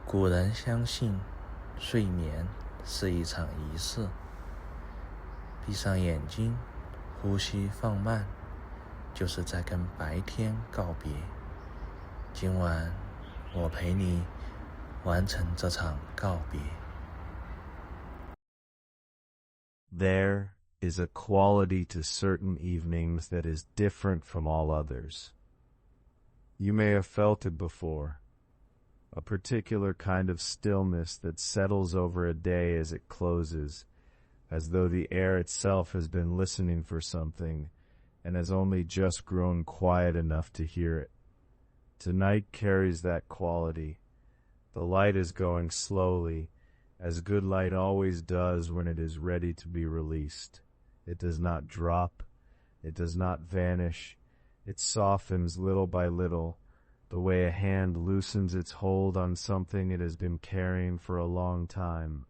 古人相信，睡眠是一场仪式。闭上眼睛，呼吸放慢，就是在跟白天告别。今晚，我陪你完成这场告别。There is a quality to certain evenings that is different from all others. You may have felt it before, a particular kind of stillness that settles over a day as it closes, as though the air itself has been listening for something and has only just grown quiet enough to hear it. Tonight carries that quality. The light is going slowly, as good light always does when it is ready to be released. It does not drop. It does not vanish. It softens little by little, the way a hand loosens its hold on something it has been carrying for a long time.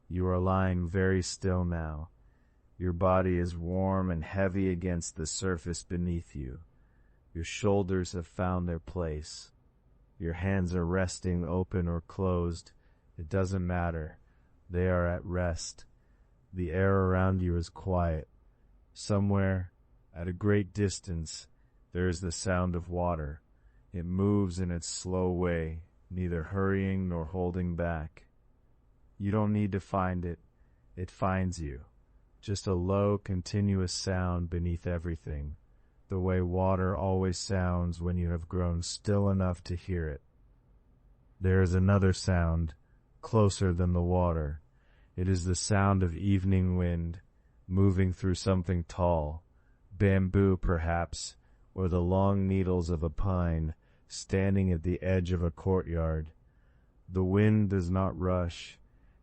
You are lying very still now. Your body is warm and heavy against the surface beneath you. Your shoulders have found their place. Your hands are resting open or closed. It doesn't matter. They are at rest. The air around you is quiet. Somewhere, at a great distance, there is the sound of water. It moves in its slow way, neither hurrying nor holding back. You don't need to find it. It finds you. Just a low, continuous sound beneath everything, the way water always sounds when you have grown still enough to hear it. There is another sound, closer than the water. It is the sound of evening wind, moving through something tall, bamboo perhaps, or the long needles of a pine, standing at the edge of a courtyard. The wind does not rush.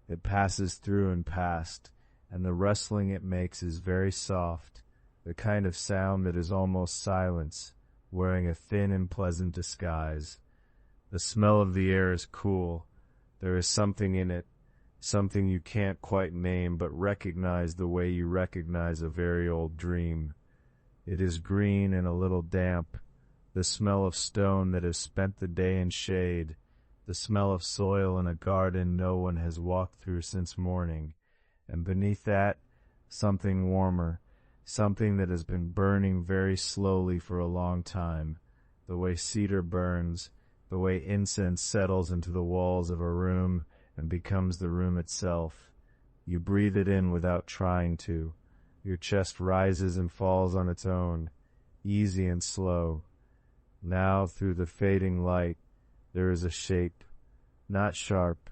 It passes through and past, and the rustling it makes is very soft, the kind of sound that is almost silence, wearing a thin and pleasant disguise. The smell of the air is cool. There is something in it, something you can't quite name but recognize the way you recognize a very old dream. It is green and a little damp, the smell of stone that has spent the day in shade, the smell of soil in a garden no one has walked through since morning, and beneath that, something warmer, something that has been burning very slowly for a long time, the way cedar burns, the way incense settles into the walls of a room and becomes the room itself. You breathe it in without trying to. Your chest rises and falls on its own, easy and slow. Now, through the fading light, there is a shape, not sharp.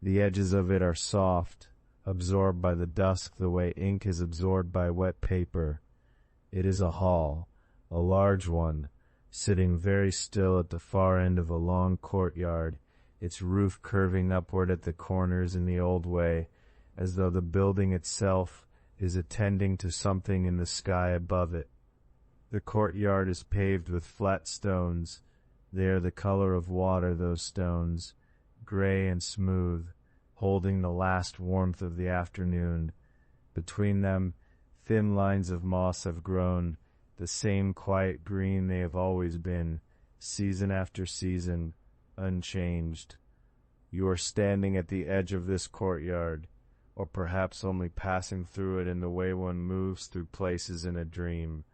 The edges of it are soft, absorbed by the dusk the way ink is absorbed by wet paper. It is a hall, a large one, sitting very still at the far end of a long courtyard, its roof curving upward at the corners in the old way, as though the building itself is attending to something in the sky above it. The courtyard is paved with flat stones. They are the color of water, those stones, gray and smooth, holding the last warmth of the afternoon. Between them, thin lines of moss have grown, the same quiet green they have always been, season after season, unchanged. You are standing at the edge of this courtyard, or perhaps only passing through it in the way one moves through places in a dream,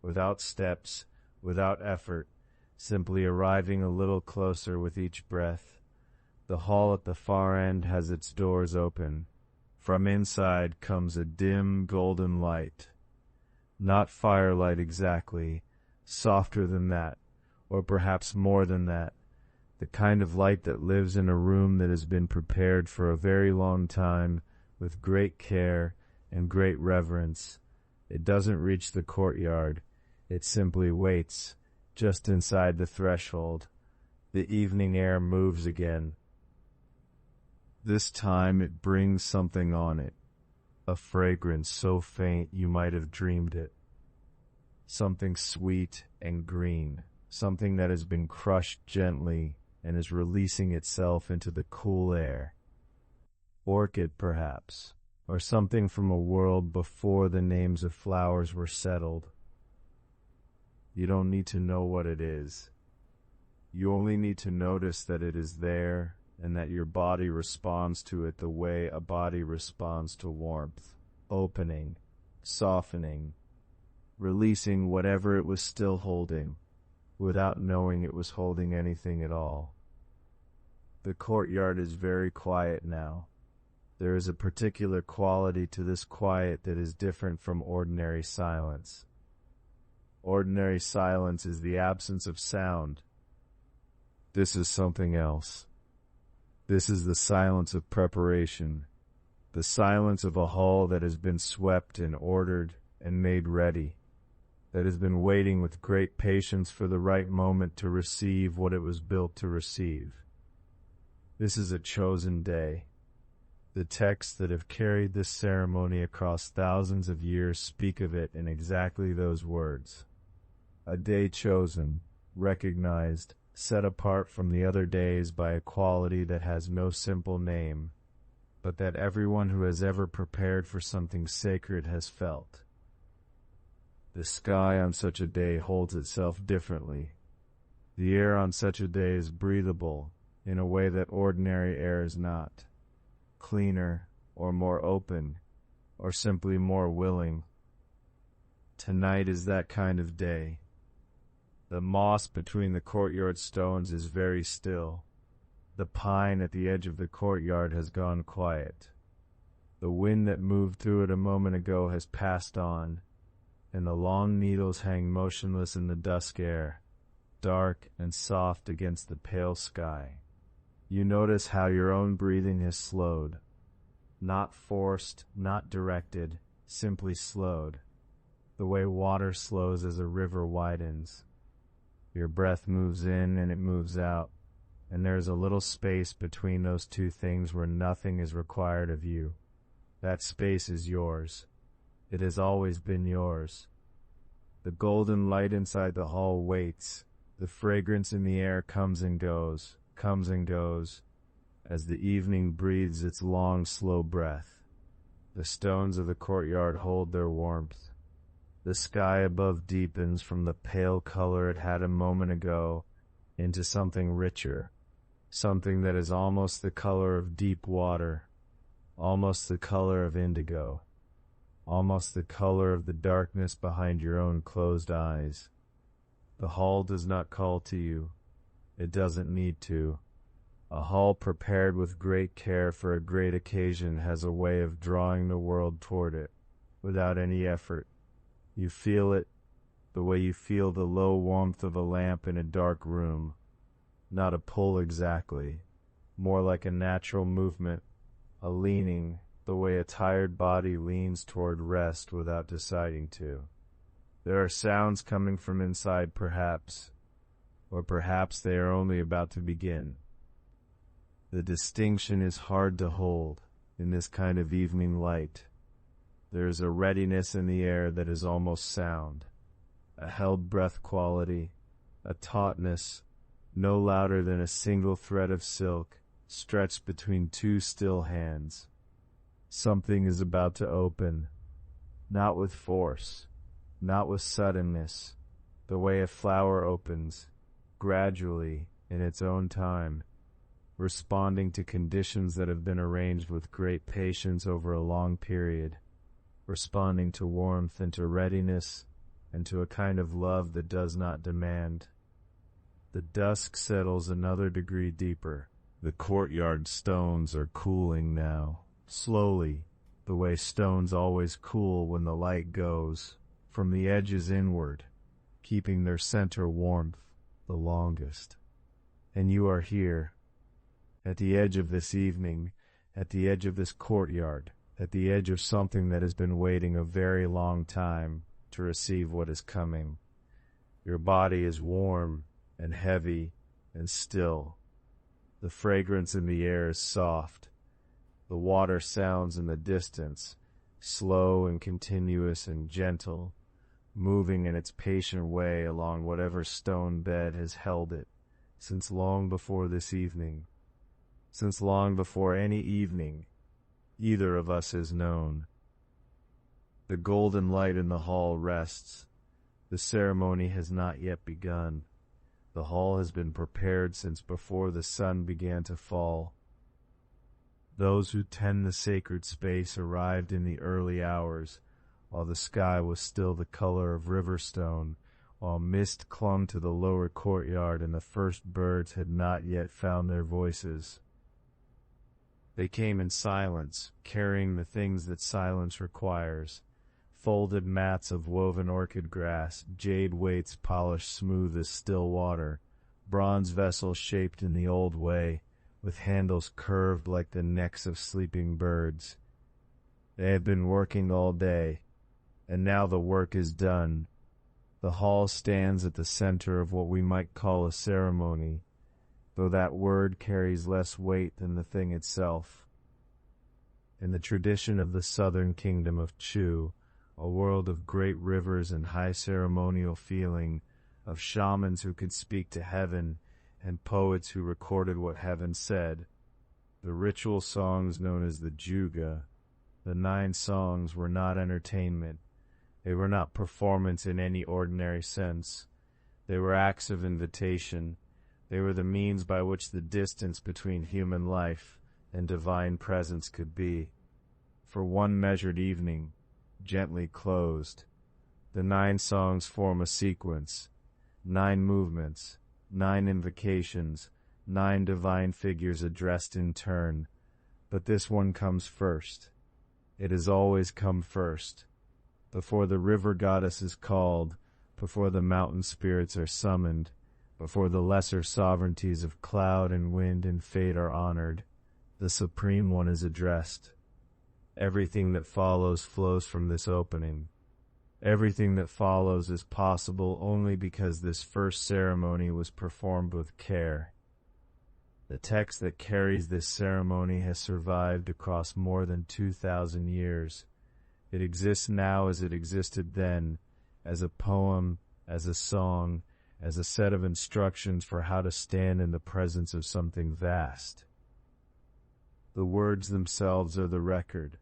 without steps, without effort, simply arriving a little closer with each breath. The hall at the far end has its doors open. From inside comes a dim, golden light. Not firelight exactly, softer than that, or perhaps more than that. The kind of light that lives in a room that has been prepared for a very long time, with great care and great reverence. It doesn't reach the courtyard. It simply waits, just inside the threshold. The evening air moves again. This time it brings something on it, a fragrance so faint you might have dreamed it. Something sweet and green, something that has been crushed gently and is releasing itself into the cool air. Orchid, perhaps, or something from a world before the names of flowers were settled. You don't need to know what it is. You only need to notice that it is there and that your body responds to it the way a body responds to warmth, opening, softening, releasing whatever it was still holding, without knowing it was holding anything at all. The courtyard is very quiet now. There is a particular quality to this quiet that is different from ordinary silence. Ordinary silence is the absence of sound. This is something else. This is the silence of preparation, the silence of a hall that has been swept and ordered and made ready, that has been waiting with great patience for the right moment to receive what it was built to receive. This is a chosen day. The texts that have carried this ceremony across thousands of years speak of it in exactly those words. A day chosen, recognized, set apart from the other days by a quality that has no simple name, but that everyone who has ever prepared for something sacred has felt. The sky on such a day holds itself differently. The air on such a day is breathable in a way that ordinary air is not. Cleaner, or more open, or simply more willing. Tonight is that kind of day. The moss between the courtyard stones is very still. The pine at the edge of the courtyard has gone quiet. The wind that moved through it a moment ago has passed on, and the long needles hang motionless in the dusk air, dark and soft against the pale sky. You notice how your own breathing has slowed. Not forced, not directed, simply slowed. The way water slows as a river widens. Your breath moves in and it moves out, and there is a little space between those two things where nothing is required of you. That space is yours. It has always been yours. The golden light inside the hall waits. The fragrance in the air comes and goes, as the evening breathes its long, slow breath. The stones of the courtyard hold their warmth. The sky above deepens from the pale color it had a moment ago into something richer, something that is almost the color of deep water, almost the color of indigo, almost the color of the darkness behind your own closed eyes. The hall does not call to you. It doesn't need to. A hall prepared with great care for a great occasion has a way of drawing the world toward it, without any effort. You feel it, the way you feel the low warmth of a lamp in a dark room. Not a pull exactly, more like a natural movement, a leaning, the way a tired body leans toward rest without deciding to. There are sounds coming from inside perhaps, or perhaps they are only about to begin. The distinction is hard to hold in this kind of evening light. There is a readiness in the air that is almost sound, a held breath quality, a tautness, no louder than a single thread of silk stretched between two still hands. Something is about to open, not with force, not with suddenness, the way a flower opens, gradually, in its own time, responding to conditions that have been arranged with great patience over a long period, responding to warmth and to readiness and to a kind of love that does not demand. The dusk settles another degree deeper. The courtyard stones are cooling now, slowly, the way stones always cool when the light goes, from the edges inward, keeping their center warmth the longest. And you are here, at the edge of this evening, at the edge of this courtyard, at the edge of something that has been waiting a very long time to receive what is coming. Your body is warm and heavy and still. The fragrance in the air is soft. The water sounds in the distance, slow and continuous and gentle, moving in its patient way along whatever stone bed has held it, since long before this evening, since long before any evening either of us has known. The golden light in the hall rests. The ceremony has not yet begun. The hall has been prepared since before the sun began to fall. Those who tend the sacred space arrived in the early hours, while the sky was still the color of riverstone, while mist clung to the lower courtyard and the first birds had not yet found their voices. They came in silence, carrying the things that silence requires: folded mats of woven orchid grass, jade weights polished smooth as still water, bronze vessels shaped in the old way, with handles curved like the necks of sleeping birds. They have been working all day, and now the work is done. The hall stands at the center of what we might call a ceremony, though that word carries less weight than the thing itself. In the tradition of the southern kingdom of Chu, a world of great rivers and high ceremonial feeling, of shamans who could speak to heaven, and poets who recorded what heaven said, the ritual songs known as the Juga, the 9 songs, were not entertainment. They were not performance in any ordinary sense. They were acts of invitation. They were the means by which the distance between human life and divine presence could be, for one measured evening, gently closed. The 9 songs form a sequence, 9 movements, 9 invocations, 9 divine figures addressed in turn. But this one comes first. It has always come first. Before the river goddess is called, before the mountain spirits are summoned, before the lesser sovereignties of cloud and wind and fate are honored, the Supreme One is addressed. Everything that follows flows from this opening. Everything that follows is possible only because this first ceremony was performed with care. The text that carries this ceremony has survived across more than 2,000 years. It exists now as it existed then, as a poem, as a song, as a set of instructions for how to stand in the presence of something vast. The words themselves are the record,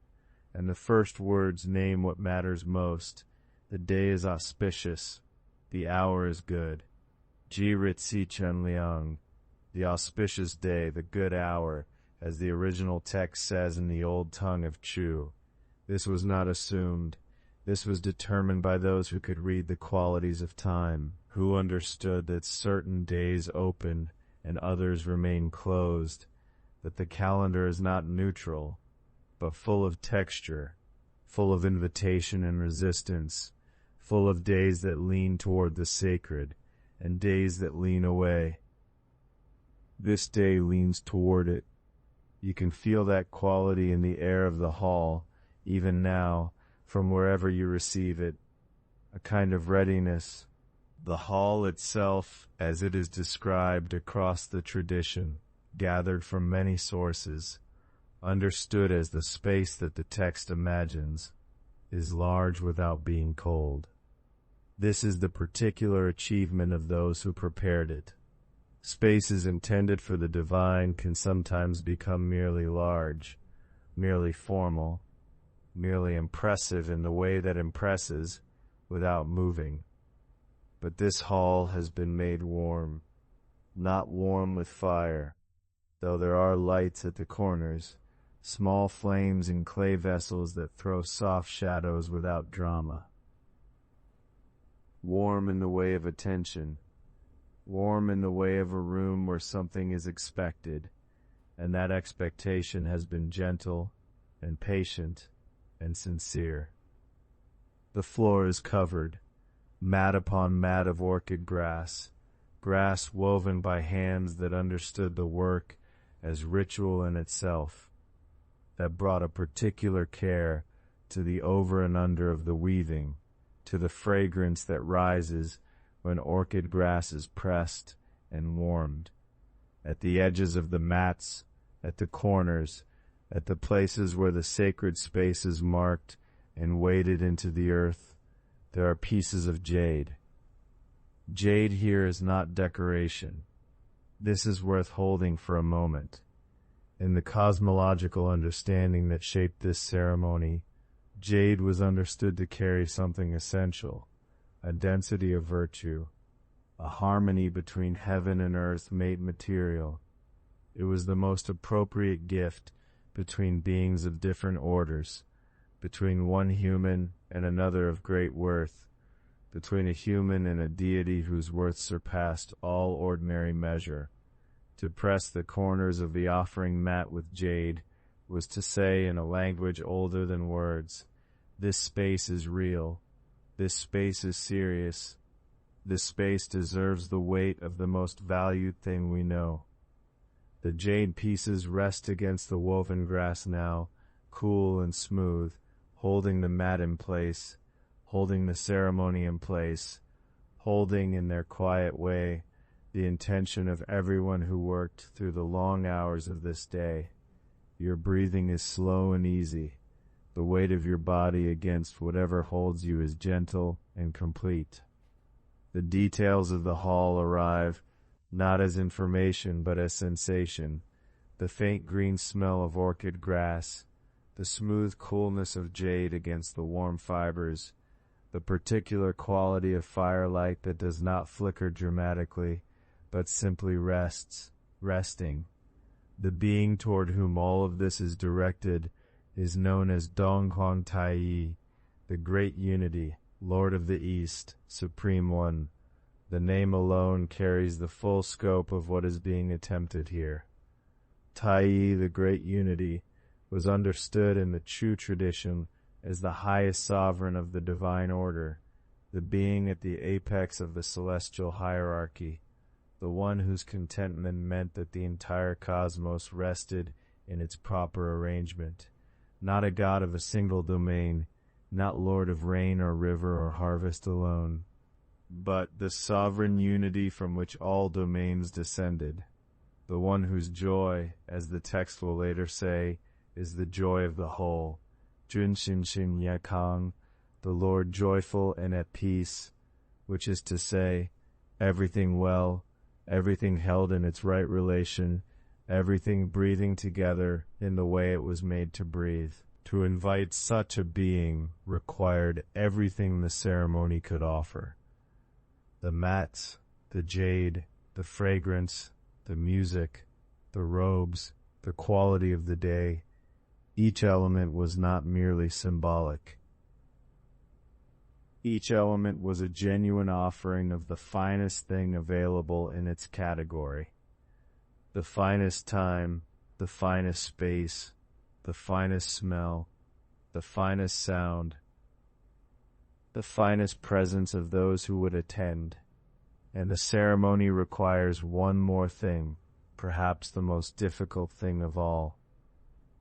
and the first words name what matters most. The day is auspicious, the hour is good. Ji Ritsi Chen Liang, the auspicious day, the good hour, as the original text says in the old tongue of Chu. This was not assumed. This was determined by those who could read the qualities of time, who understood that certain days open and others remain closed, that the calendar is not neutral, but full of texture, full of invitation and resistance, full of days that lean toward the sacred and days that lean away. This day leans toward it. You can feel that quality in the air of the hall, even now, from wherever you receive it, a kind of readiness. The hall itself, as it is described across the tradition, gathered from many sources, understood as the space that the text imagines, is large without being cold. This is the particular achievement of those who prepared it. Spaces intended for the divine can sometimes become merely large, merely formal, merely impressive in the way that impresses, without moving. But this hall has been made warm, not warm with fire, though there are lights at the corners, small flames in clay vessels that throw soft shadows without drama. Warm in the way of attention, warm in the way of a room where something is expected, and that expectation has been gentle and patient and sincere. The floor is covered, mat upon mat of orchid grass, grass woven by hands that understood the work as ritual in itself, that brought a particular care to the over and under of the weaving, to the fragrance that rises when orchid grass is pressed and warmed. At the edges of the mats, at the corners, at the places where the sacred space is marked and weighted into the earth, there are pieces of jade. Jade here is not decoration. This is worth holding for a moment. In the cosmological understanding that shaped this ceremony, jade was understood to carry something essential, a density of virtue. a harmony between heaven and earth made material. It was the most appropriate gift between beings of different orders, between one human and another of great worth, between a human and a deity whose worth surpassed all ordinary measure. To press the corners of the offering mat with jade was to say in a language older than words, "This space is real. This space is serious. This space deserves the weight of the most valued thing we know." The jade pieces rest against the woven grass now, cool and smooth, holding the mat in place, holding the ceremony in place, holding in their quiet way the intention of everyone who worked through the long hours of this day. Your breathing is slow and easy. The weight of your body against whatever holds you is gentle and complete. The details of the hall arrive, not as information but as sensation. The faint green smell of orchid grass, the smooth coolness of jade against the warm fibers, the particular quality of firelight that does not flicker dramatically, but simply rests, resting. The being toward whom all of this is directed is known as Donghuang Taiyi, the Great Unity, Lord of the East, Supreme One. The name alone carries the full scope of what is being attempted here. Taiyi, the Great Unity, was understood in the Chu tradition as the highest sovereign of the divine order, the being at the apex of the celestial hierarchy, the one whose contentment meant that the entire cosmos rested in its proper arrangement, not a god of a single domain, not lord of rain or river or harvest alone, but the sovereign unity from which all domains descended, the one whose joy, as the text will later say, is the joy of the whole, Junxin Xin Yakang, the Lord joyful and at peace, which is to say, everything well, everything held in its right relation, everything breathing together in the way it was made to breathe. To invite such a being required everything the ceremony could offer. The mats, the jade, the fragrance, the music, the robes, the quality of the day, each element was not merely symbolic. Each element was a genuine offering of the finest thing available in its category. The finest time, the finest space, the finest smell, the finest sound, the finest presence of those who would attend. And the ceremony requires one more thing, perhaps the most difficult thing of all.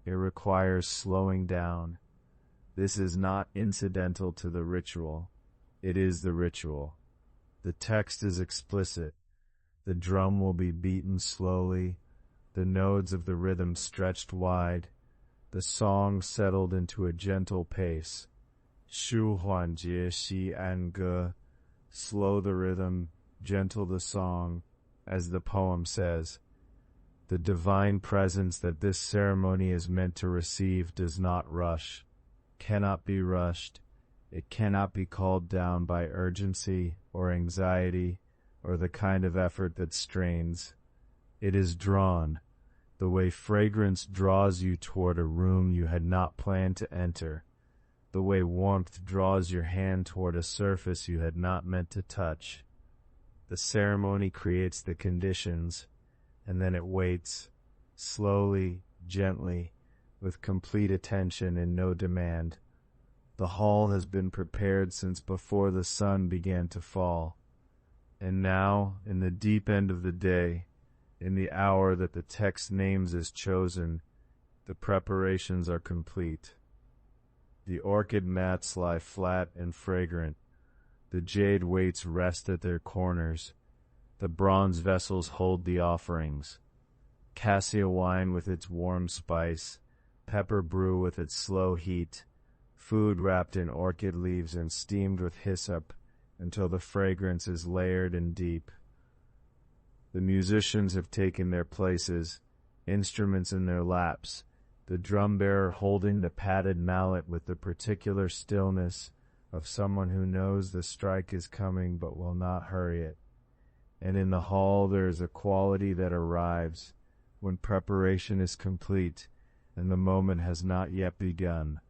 It requires slowing down. This is not incidental to the ritual. It is the ritual. The text is explicit. The drum will be beaten slowly, the nodes of the rhythm stretched wide, the song settled into a gentle pace. Shu huan jie xi an ge. Slow the rhythm, gentle the song, as the poem says. The divine presence that this ceremony is meant to receive does not rush, cannot be rushed. It cannot be called down by urgency or anxiety or the kind of effort that strains. It is drawn, the way fragrance draws you toward a room you had not planned to enter, the way warmth draws your hand toward a surface you had not meant to touch. The ceremony creates the conditions, and then it waits, slowly, gently, with complete attention and no demand. The hall has been prepared since before the sun began to fall. And now, in the deep end of the day, in the hour that the text names as chosen, the preparations are complete. The orchid mats lie flat and fragrant. The jade weights rest at their corners. The bronze vessels hold the offerings. Cassia wine with its warm spice, pepper brew with its slow heat, food wrapped in orchid leaves and steamed with hyssop until the fragrance is layered and deep. The musicians have taken their places, instruments in their laps, the drum bearer holding the padded mallet with the particular stillness of someone who knows the strike is coming but will not hurry it. And in the hall there is a quality that arrives when preparation is complete and the moment has not yet begun.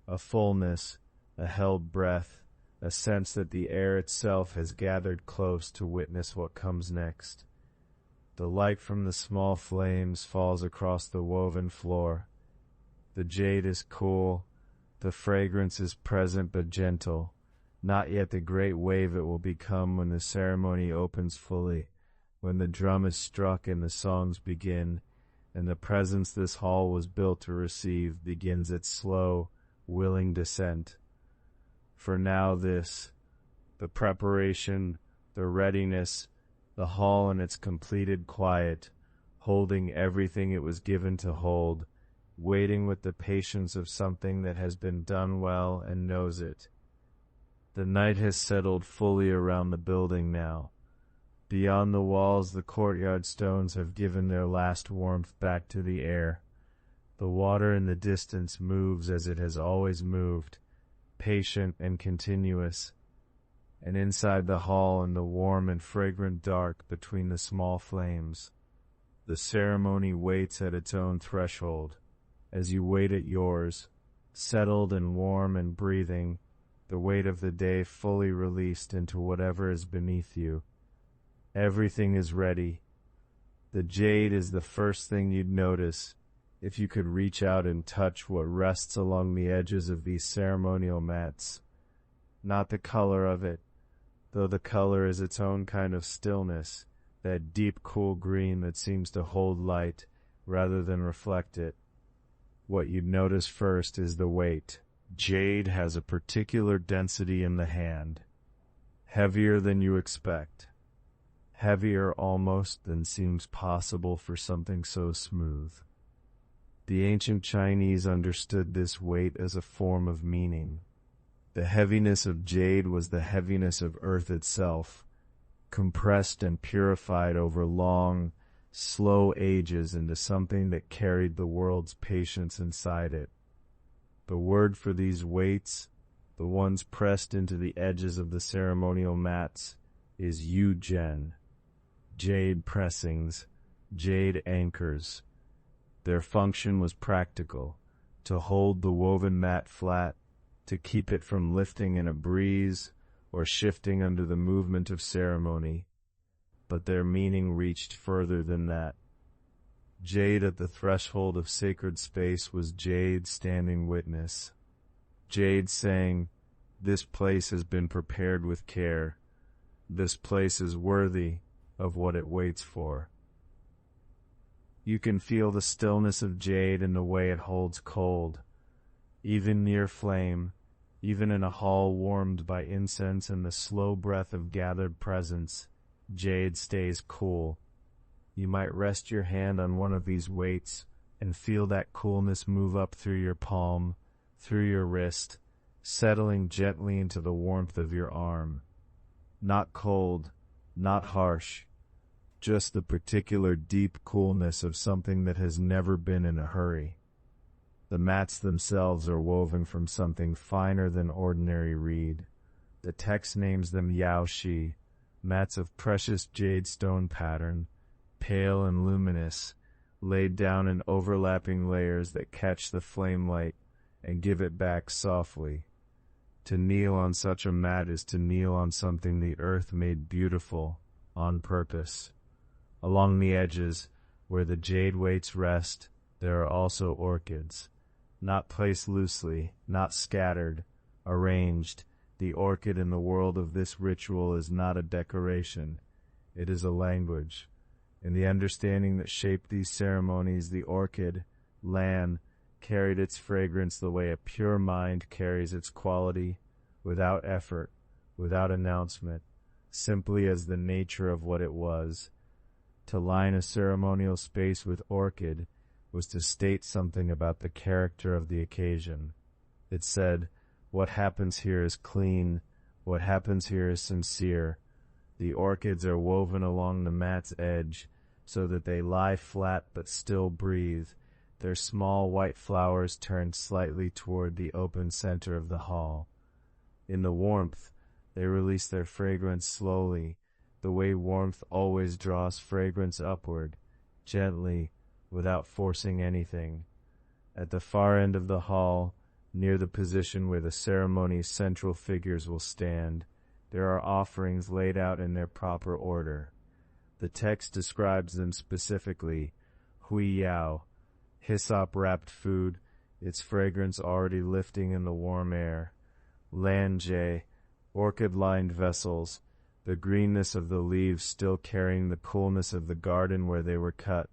A fullness, a held breath, a sense that the air itself has gathered close to witness what comes next. The light from the small flames falls across the woven floor. The jade is cool, the fragrance is present but gentle, not yet the great wave it will become when the ceremony opens fully, when the drum is struck and the songs begin, and the presence this hall was built to receive begins its slow, willing descent. For now this, the preparation, the readiness, the hall in its completed quiet, holding everything it was given to hold, waiting with the patience of something that has been done well and knows it. The night has settled fully around the building now. Beyond the walls, the courtyard stones have given their last warmth back to the air. The water in the distance moves as it has always moved, patient and continuous. And inside the hall, in the warm and fragrant dark between the small flames, the ceremony waits at its own threshold. As you wait at yours, settled and warm and breathing, the weight of the day fully released into whatever is beneath you. Everything is ready. The jade is the first thing you'd notice if you could reach out and touch what rests along the edges of these ceremonial mats. Not the color of it, though the color is its own kind of stillness, that deep cool green that seems to hold light rather than reflect it. What you'd notice first is the weight. Jade has a particular density in the hand, heavier than you expect, heavier almost than seems possible for something so smooth. The ancient Chinese understood this weight as a form of meaning. The heaviness of jade was the heaviness of earth itself, compressed and purified over long, slow ages into something that carried the world's patience inside it. The word for these weights, the ones pressed into the edges of the ceremonial mats, is yu-gen. Jade pressings, jade anchors. Their function was practical, to hold the woven mat flat, to keep it from lifting in a breeze or shifting under the movement of ceremony. But their meaning reached further than that. Jade at the threshold of sacred space was jade standing witness. Jade saying, "This place has been prepared with care. This place is worthy of what it waits for." You can feel the stillness of jade in the way it holds cold. Even near flame, even in a hall warmed by incense and the slow breath of gathered presence, jade stays cool. You might rest your hand on one of these weights and feel that coolness move up through your palm, through your wrist, settling gently into the warmth of your arm. Not cold, not harsh, just the particular deep coolness of something that has never been in a hurry. The mats themselves are woven from something finer than ordinary reed. The text names them Yao Shi, mats of precious jade stone pattern, pale and luminous, laid down in overlapping layers that catch the flame light and give it back softly. To kneel on such a mat is to kneel on something the earth made beautiful, on purpose. Along the edges, where the jade weights rest, there are also orchids. Not placed loosely, not scattered, arranged. The orchid in the world of this ritual is not a decoration. It is a language. In the understanding that shaped these ceremonies, the orchid, Lan, carried its fragrance the way a pure mind carries its quality, without effort, without announcement, simply as the nature of what it was. To line a ceremonial space with orchid was to state something about the character of the occasion. It said, what happens here is clean, what happens here is sincere. The orchids are woven along the mat's edge so that they lie flat but still breathe, their small white flowers turned slightly toward the open center of the hall. In the warmth, they release their fragrance slowly, the way warmth always draws fragrance upward, gently, without forcing anything. At the far end of the hall, near the position where the ceremony's central figures will stand, there are offerings laid out in their proper order. The text describes them specifically: hui yao, hyssop-wrapped food, its fragrance already lifting in the warm air; lan jie, orchid-lined vessels, the greenness of the leaves still carrying the coolness of the garden where they were cut.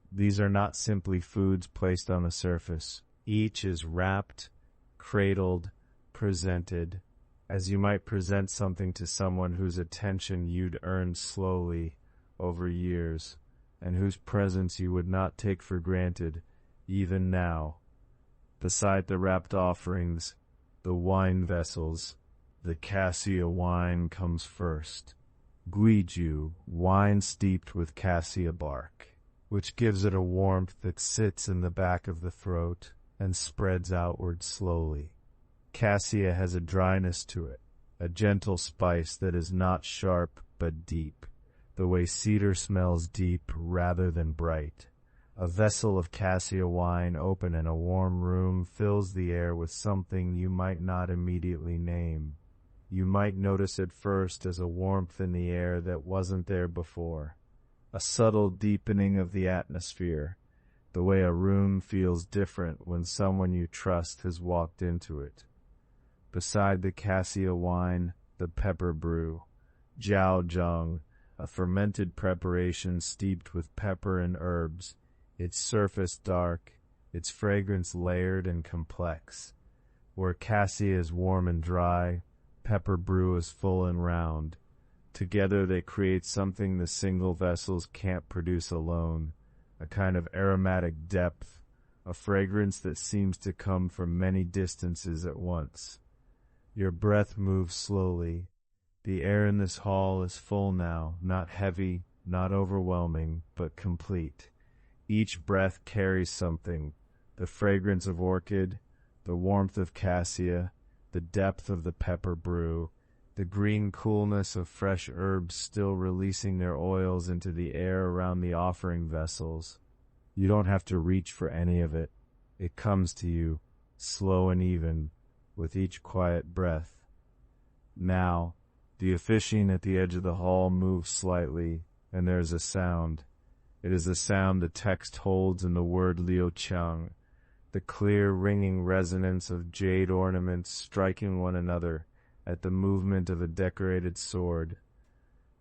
These are not simply foods placed on a surface. Each is wrapped, cradled, presented, as you might present something to someone whose attention you'd earned slowly over years, and whose presence you would not take for granted, even now. Beside the wrapped offerings, the wine vessels, the cassia wine comes first. Guiju, wine steeped with cassia bark, which gives it a warmth that sits in the back of the throat and spreads outward slowly. Cassia has a dryness to it, a gentle spice that is not sharp but deep, the way cedar smells deep rather than bright. A vessel of cassia wine open in a warm room fills the air with something you might not immediately name. You might notice at first as a warmth in the air that wasn't there before, a subtle deepening of the atmosphere, the way a room feels different when someone you trust has walked into it. Beside the cassia wine, the pepper brew, jiao zheng, a fermented preparation steeped with pepper and herbs, its surface dark, its fragrance layered and complex. Where cassia is warm and dry, pepper brew is full and round. Together they create something the single vessels can't produce alone, a kind of aromatic depth, a fragrance that seems to come from many distances at once. Your breath moves slowly. The air in this hall is full now, not heavy, not overwhelming, but complete. Each breath carries something: the fragrance of orchid, the warmth of cassia, the depth of the pepper brew, the green coolness of fresh herbs still releasing their oils into the air around the offering vessels. You don't have to reach for any of it. It comes to you, slow and even, with each quiet breath. Now, the officiant at the edge of the hall moves slightly, and there is a sound. It is the sound the text holds in the word liu qiang, the clear ringing resonance of jade ornaments striking one another at the movement of a decorated sword.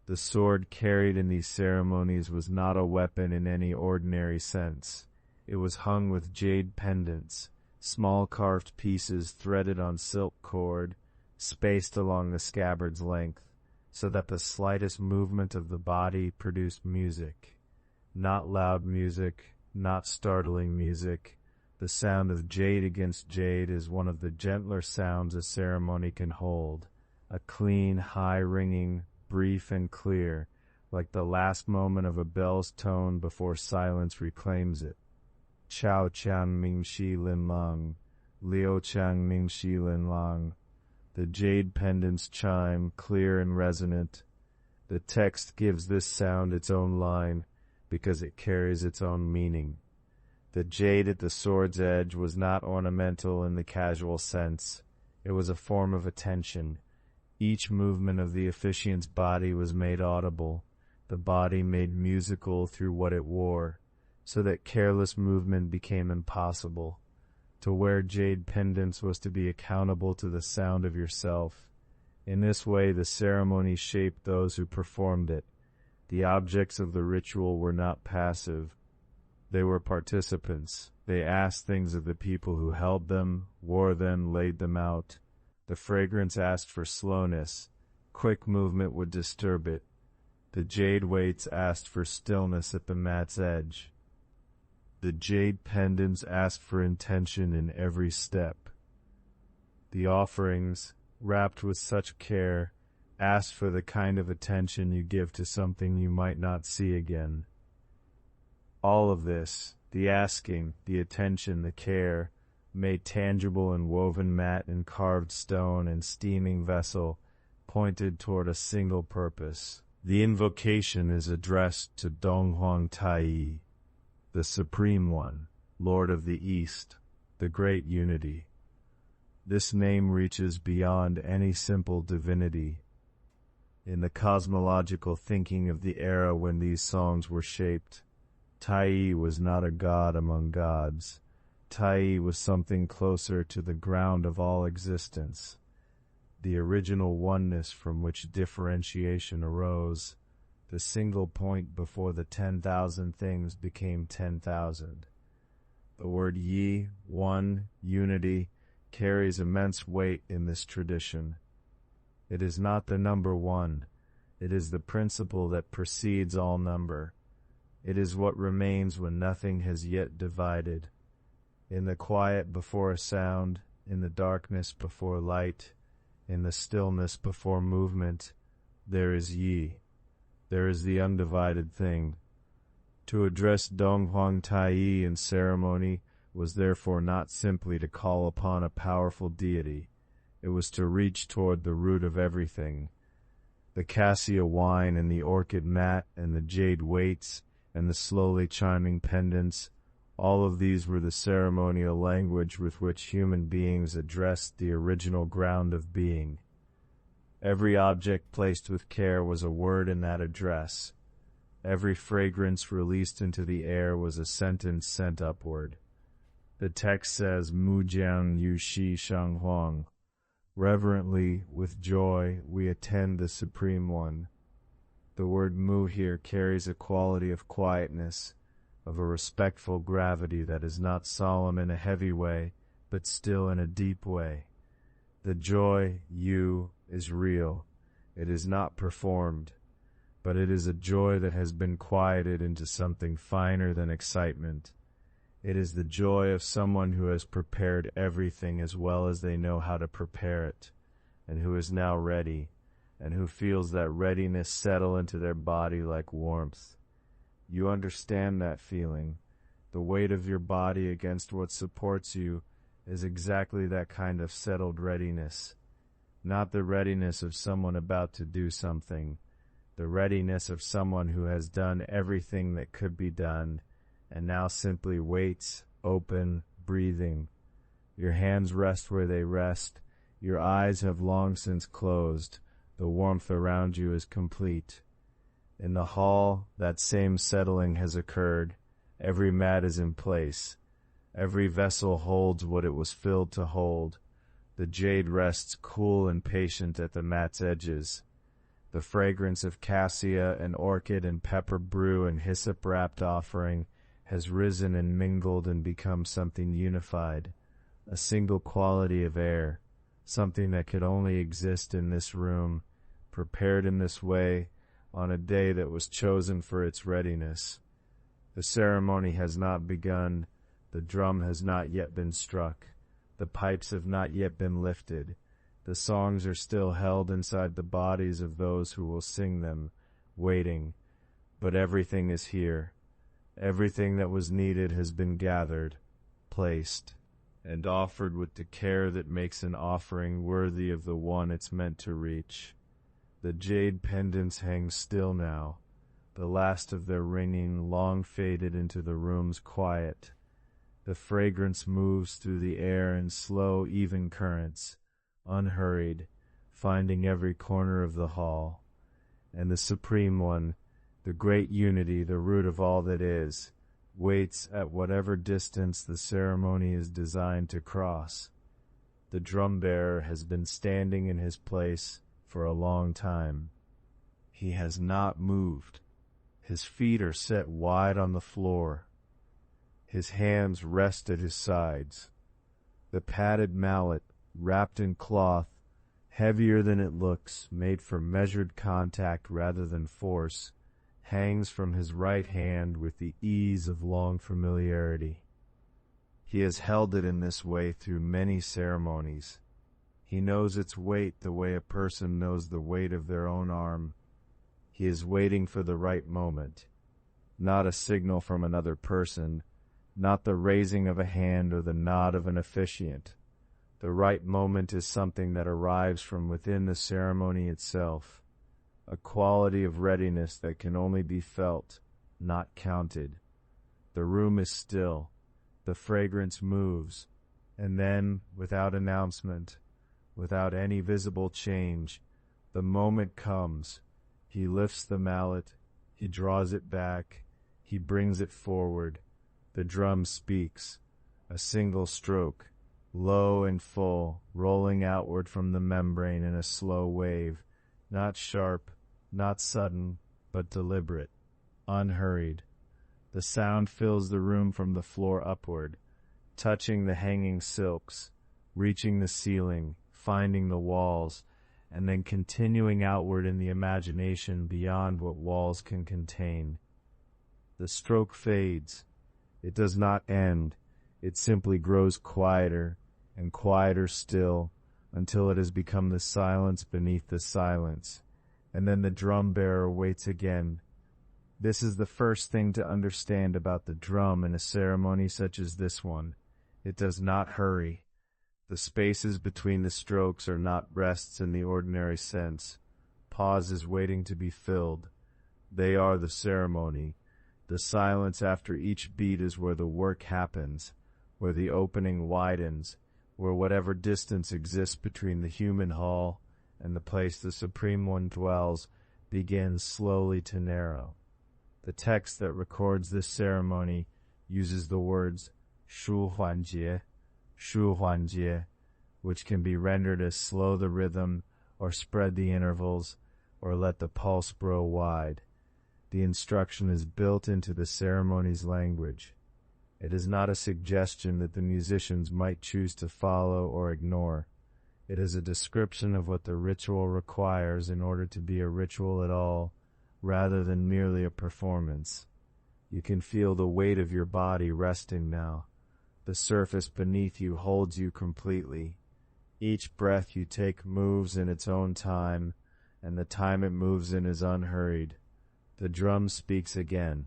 The sword carried in these ceremonies was not a weapon in any ordinary sense. It was hung with jade pendants, small carved pieces threaded on silk cord, spaced along the scabbard's length, so that the slightest movement of the body produced music. Not loud music, not startling music. The sound of jade against jade is one of the gentler sounds a ceremony can hold, a clean, high-ringing, brief and clear, like the last moment of a bell's tone before silence reclaims it. Chao Chang Ming Shi Lin Lang, Liu Chang Ming Shi Lin Lang. The jade pendants chime, clear and resonant. The text gives this sound its own line, because it carries its own meaning. The jade at the sword's edge was not ornamental in the casual sense. It was a form of attention. Each movement of the officiant's body was made audible, the body made musical through what it wore, so that careless movement became impossible. To wear jade pendants was to be accountable to the sound of yourself. In this way the ceremony shaped those who performed it. The objects of the ritual were not passive. They were participants. They asked things of the people who held them, wore them, laid them out. The fragrance asked for slowness. Quick movement would disturb it. The jade weights asked for stillness at the mat's edge. The jade pendants asked for intention in every step. The offerings, wrapped with such care, asked for the kind of attention you give to something you might not see again. All of this, the asking, the attention, the care, made tangible in woven mat and carved stone and steaming vessel, pointed toward a single purpose. The invocation is addressed to Donghuang Tai, the Supreme One, Lord of the East, the Great Unity. This name reaches beyond any simple divinity. In the cosmological thinking of the era when these songs were shaped, Tai was not a god among gods. Tai was something closer to the ground of all existence, the original oneness from which differentiation arose, the single point before the 10,000 things became 10,000. The word Yi, one, unity, carries immense weight in this tradition. It is not the number one. It is the principle that precedes all number. It is what remains when nothing has yet divided. In the quiet before a sound, in the darkness before light, in the stillness before movement, there is Yi. There is the undivided thing. To address Donghuang Tai in ceremony was therefore not simply to call upon a powerful deity. It was to reach toward the root of everything. The cassia wine and the orchid mat and the jade weights and the slowly chiming pendants, all of these were the ceremonial language with which human beings addressed the original ground of being. Every object placed with care was a word in that address. Every fragrance released into the air was a sentence sent upward. The text says, Mu Jiang Yu Shi Shang Huang. Reverently, with joy, we attend the Supreme One. The word Mu here carries a quality of quietness, of a respectful gravity that is not solemn in a heavy way, but still in a deep way. The joy, Yu, is real. It is not performed, but it is a joy that has been quieted into something finer than excitement. It is the joy of someone who has prepared everything as well as they know how to prepare it, and who is now ready, and who feels that readiness settle into their body like warmth. You understand that feeling. The weight of your body against what supports you is exactly that kind of settled readiness. Not the readiness of someone about to do something, the readiness of someone who has done everything that could be done, and now simply waits, open, breathing. Your hands rest where they rest. Your eyes have long since closed. The warmth around you is complete. In the hall, that same settling has occurred. Every mat is in place. Every vessel holds what it was filled to hold. The jade rests cool and patient at the mat's edges. The fragrance of cassia and orchid and pepper brew and hyssop-wrapped offering has risen and mingled and become something unified, a single quality of air, something that could only exist in this room, prepared in this way, on a day that was chosen for its readiness. The ceremony has not begun, the drum has not yet been struck, the pipes have not yet been lifted, the songs are still held inside the bodies of those who will sing them, waiting, but everything is here. Everything that was needed has been gathered, placed, and offered with the care that makes an offering worthy of the one it's meant to reach. The jade pendants hang still now, the last of their ringing long faded into the room's quiet. The fragrance moves through the air in slow, even currents, unhurried, finding every corner of the hall. And the Supreme One, the great unity, the root of all that is, waits at whatever distance the ceremony is designed to cross. The drum-bearer has been standing in his place for a long time. He has not moved. His feet are set wide on the floor. His hands rest at his sides. The padded mallet, wrapped in cloth, heavier than it looks, made for measured contact rather than force, hangs from his right hand with the ease of long familiarity. He has held it in this way through many ceremonies. He knows its weight the way a person knows the weight of their own arm. He is waiting for the right moment, not a signal from another person, not the raising of a hand or the nod of an officiant. The right moment is something that arrives from within the ceremony itself, a quality of readiness that can only be felt, not counted. The room is still, the fragrance moves, and then, without announcement, without any visible change, the moment comes. He lifts the mallet, he draws it back, he brings it forward. The drum speaks, a single stroke, low and full, rolling outward from the membrane in a slow wave, not sharp, not sudden, but deliberate, unhurried. The sound fills the room from the floor upward, touching the hanging silks, reaching the ceiling, finding the walls, and then continuing outward in the imagination beyond what walls can contain. The stroke fades. It does not end. It simply grows quieter and quieter still until it has become the silence beneath the silence. And then the drum bearer waits again. This is the first thing to understand about the drum in a ceremony such as this one. It does not hurry. The spaces between the strokes are not rests in the ordinary sense, pauses waiting to be filled. They are the ceremony. The silence after each beat is where the work happens, where the opening widens, where whatever distance exists between the human hall and the place the Supreme One dwells begins slowly to narrow. The text that records this ceremony uses the words Shu Huan Jie, which can be rendered as slow the rhythm, or spread the intervals, or let the pulse grow wide. The instruction is built into the ceremony's language. It is not a suggestion that the musicians might choose to follow or ignore. It is a description of what the ritual requires in order to be a ritual at all, rather than merely a performance. You can feel the weight of your body resting now. The surface beneath you holds you completely. Each breath you take moves in its own time, and the time it moves in is unhurried. The drum speaks again.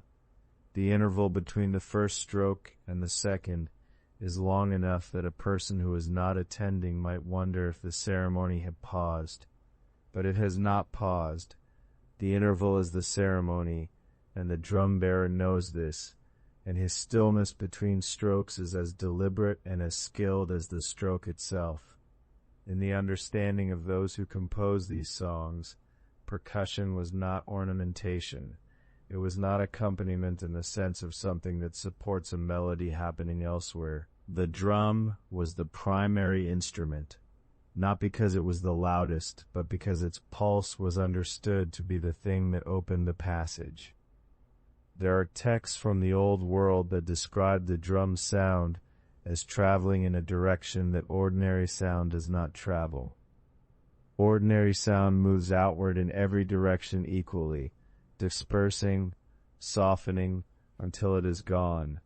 The interval between the first stroke and the second is long enough that a person who is not attending might wonder if the ceremony had paused. But it has not paused. The interval is the ceremony, and the drum bearer knows this, and his stillness between strokes is as deliberate and as skilled as the stroke itself. In the understanding of those who compose these songs, percussion was not ornamentation. It was not accompaniment in the sense of something that supports a melody happening elsewhere. The drum was the primary instrument, not because it was the loudest, but because its pulse was understood to be the thing that opened the passage. There are texts from the Old World that describe the drum's sound as traveling in a direction that ordinary sound does not travel. Ordinary sound moves outward in every direction equally, dispersing, softening, until it is gone.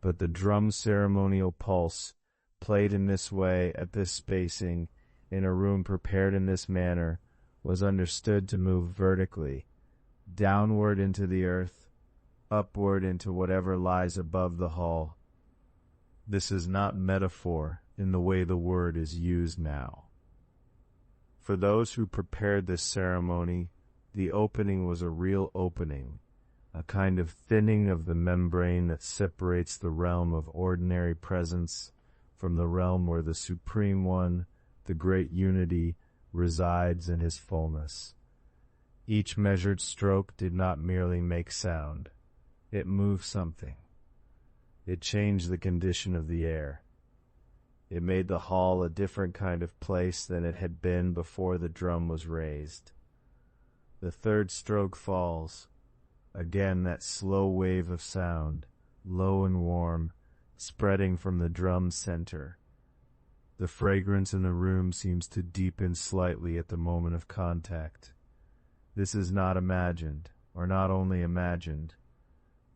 But the drum ceremonial pulse, played in this way, at this spacing, in a room prepared in this manner, was understood to move vertically, downward into the earth, upward into whatever lies above the hall. This is not metaphor in the way the word is used now. For those who prepared this ceremony, the opening was a real opening, a kind of thinning of the membrane that separates the realm of ordinary presence from the realm where the Supreme One, the great unity, resides in his fullness. Each measured stroke did not merely make sound. It moved something. It changed the condition of the air. It made the hall a different kind of place than it had been before the drum was raised. The third stroke falls. Again that slow wave of sound, low and warm, spreading from the drum's center. The fragrance in the room seems to deepen slightly at the moment of contact. This is not imagined, or not only imagined.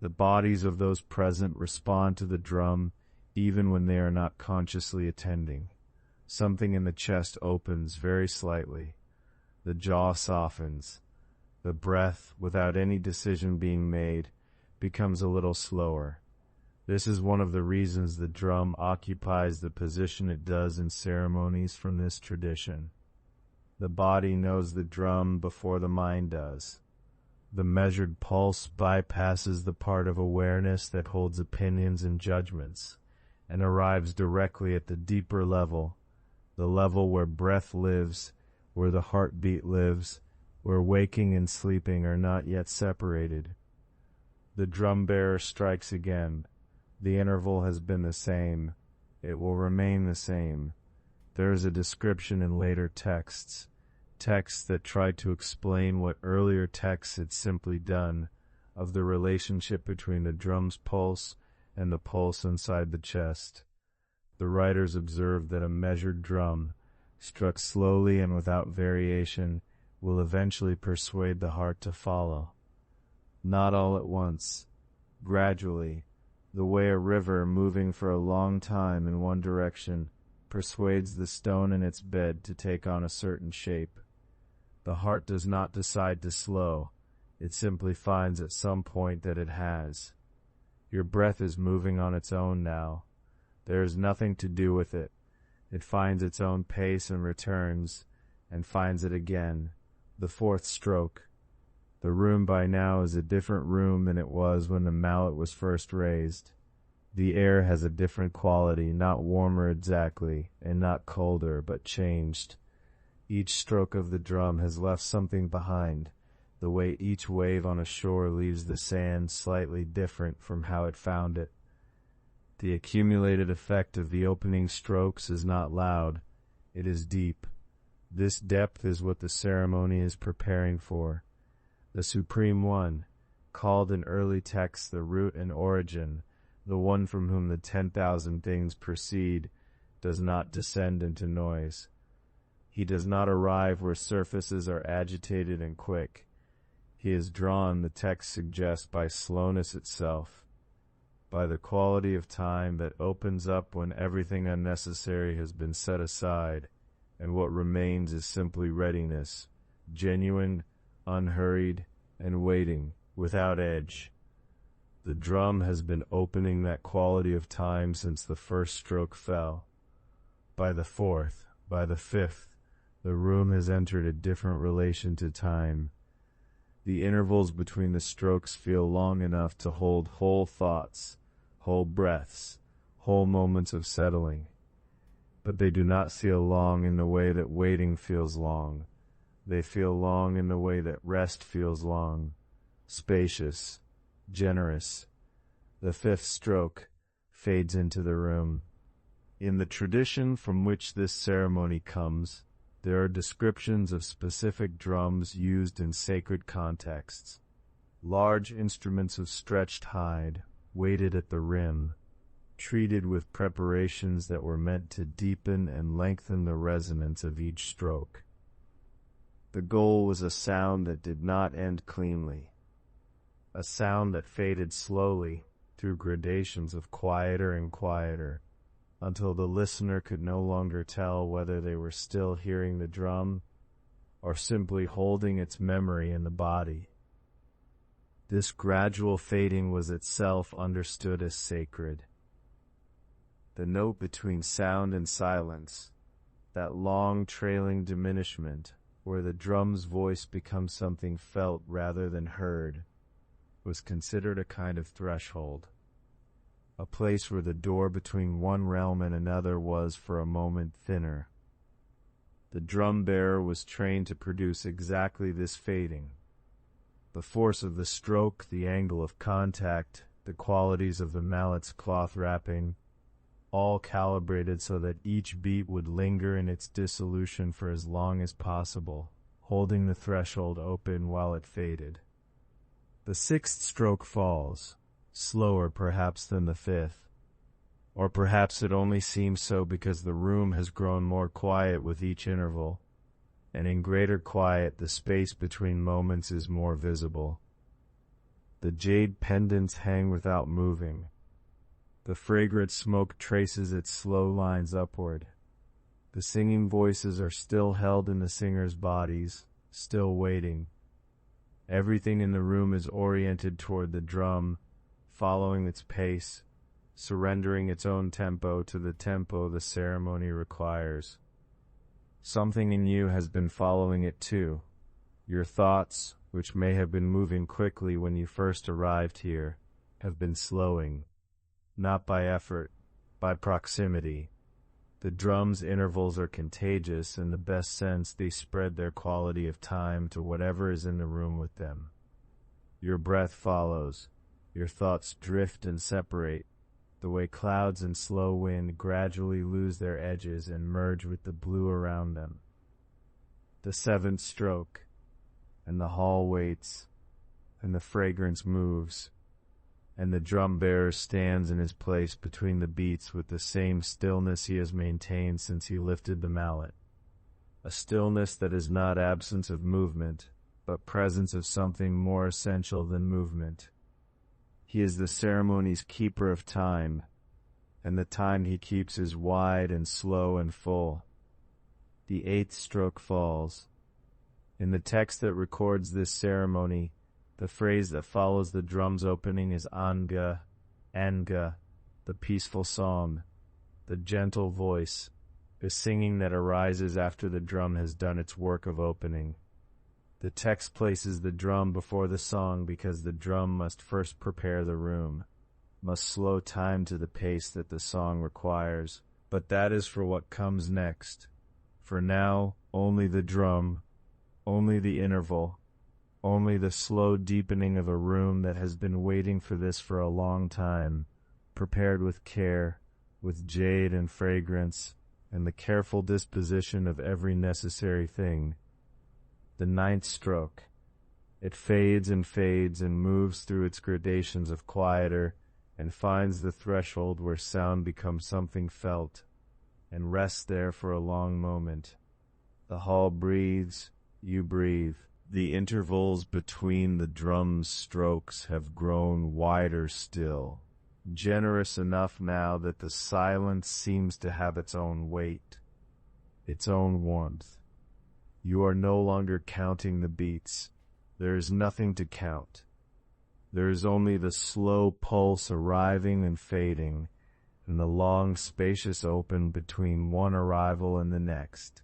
The bodies of those present respond to the drum even when they are not consciously attending. Something in the chest opens very slightly. The jaw softens. The breath, without any decision being made, becomes a little slower. This is one of the reasons the drum occupies the position it does in ceremonies from this tradition. The body knows the drum before the mind does. The measured pulse bypasses the part of awareness that holds opinions and judgments, and arrives directly at the deeper level, the level where breath lives, where the heartbeat lives, where waking and sleeping are not yet separated. The drum bearer strikes again. The interval has been the same. It will remain the same. There is a description in later texts that try to explain what earlier texts had simply done, of the relationship between the drum's pulse and the pulse inside the chest. The writers observed that a measured drum, struck slowly and without variation, will eventually persuade the heart to follow. Not all at once, gradually, the way a river moving for a long time in one direction persuades the stone in its bed to take on a certain shape. The heart does not decide to slow. It simply finds at some point that it has. Your breath is moving on its own now. There is nothing to do with it. It finds its own pace and returns, and finds it again. The fourth stroke. The room by now is a different room than it was when the mallet was first raised. The air has a different quality, not warmer exactly, and not colder, but changed. Each stroke of the drum has left something behind, the way each wave on a shore leaves the sand slightly different from how it found it. The accumulated effect of the opening strokes is not loud, it is deep. This depth is what the ceremony is preparing for. The Supreme One, called in early texts the root and origin, the one from whom the 10,000 things proceed, does not descend into noise. He does not arrive where surfaces are agitated and quick. He is drawn, the text suggests, by slowness itself, by the quality of time that opens up when everything unnecessary has been set aside, and what remains is simply readiness, genuine, unhurried, and waiting, without edge. The drum has been opening that quality of time since the first stroke fell. By the fourth, by the fifth, the room has entered a different relation to time. The intervals between the strokes feel long enough to hold whole thoughts, whole breaths, whole moments of settling. But they do not feel long in the way that waiting feels long. They feel long in the way that rest feels long, spacious, generous. The fifth stroke fades into the room. In the tradition from which this ceremony comes, there are descriptions of specific drums used in sacred contexts. Large instruments of stretched hide, weighted at the rim, treated with preparations that were meant to deepen and lengthen the resonance of each stroke. The goal was a sound that did not end cleanly, a sound that faded slowly through gradations of quieter and quieter, until the listener could no longer tell whether they were still hearing the drum or simply holding its memory in the body. This gradual fading was itself understood as sacred. The note between sound and silence, that long trailing diminishment where the drum's voice becomes something felt rather than heard, was considered a kind of threshold, a place where the door between one realm and another was for a moment thinner. The drum bearer was trained to produce exactly this fading. The force of the stroke, the angle of contact, the qualities of the mallet's cloth wrapping, all calibrated so that each beat would linger in its dissolution for as long as possible, holding the threshold open while it faded. The sixth stroke falls, slower perhaps than the fifth, or perhaps it only seems so because the room has grown more quiet with each interval, and in greater quiet the space between moments is more visible. The jade pendants hang without moving. The fragrant smoke traces its slow lines upward. The singing voices are still held in the singers' bodies, still waiting. Everything in the room is oriented toward the drum, following its pace, surrendering its own tempo to the tempo the ceremony requires. Something in you has been following it too. Your thoughts, which may have been moving quickly when you first arrived here, have been slowing, not by effort, by proximity. The drum's intervals are contagious. In the best sense, they spread their quality of time to whatever is in the room with them. Your breath follows. Your thoughts drift and separate, the way clouds in slow wind gradually lose their edges and merge with the blue around them. The seventh stroke, and the hall waits, and the fragrance moves, and the drum bearer stands in his place between the beats with the same stillness he has maintained since he lifted the mallet. A stillness that is not absence of movement, but presence of something more essential than movement. He is the ceremony's keeper of time, and the time he keeps is wide and slow and full. The eighth stroke falls. In the text that records this ceremony, the phrase that follows the drum's opening is anga, anga, the peaceful psalm, the gentle voice, the singing that arises after the drum has done its work of opening. The text places the drum before the song because the drum must first prepare the room, must slow time to the pace that the song requires, but that is for what comes next. For now, only the drum, only the interval, only the slow deepening of a room that has been waiting for this for a long time, prepared with care, with jade and fragrance, and the careful disposition of every necessary thing. The ninth stroke. It fades and moves through its gradations of quieter, and finds the threshold where sound becomes something felt, and rests there for a long moment. The hall breathes, you breathe. The intervals between the drum's strokes have grown wider still, generous enough now that the silence seems to have its own weight, its own warmth. You are no longer counting the beats. There is nothing to count. There is only the slow pulse arriving and fading, and the long spacious open between one arrival and the next,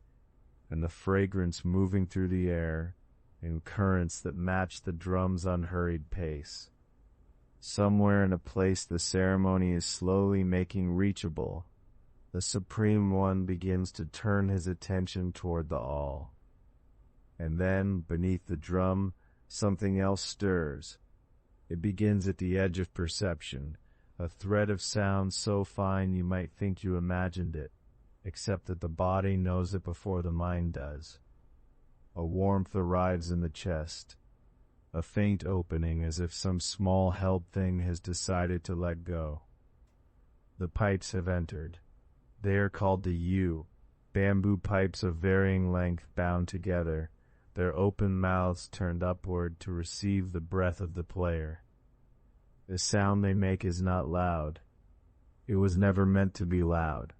and the fragrance moving through the air in currents that match the drum's unhurried pace. Somewhere in a place the ceremony is slowly making reachable, the Supreme One begins to turn his attention toward the all. And then, beneath the drum, something else stirs. It begins at the edge of perception, a thread of sound so fine you might think you imagined it, except that the body knows it before the mind does. A warmth arrives in the chest, a faint opening as if some small held thing has decided to let go. The pipes have entered. They are called the U, bamboo pipes of varying length bound together, their open mouths turned upward to receive the breath of the player. The sound they make is not loud. It was never meant to be loud.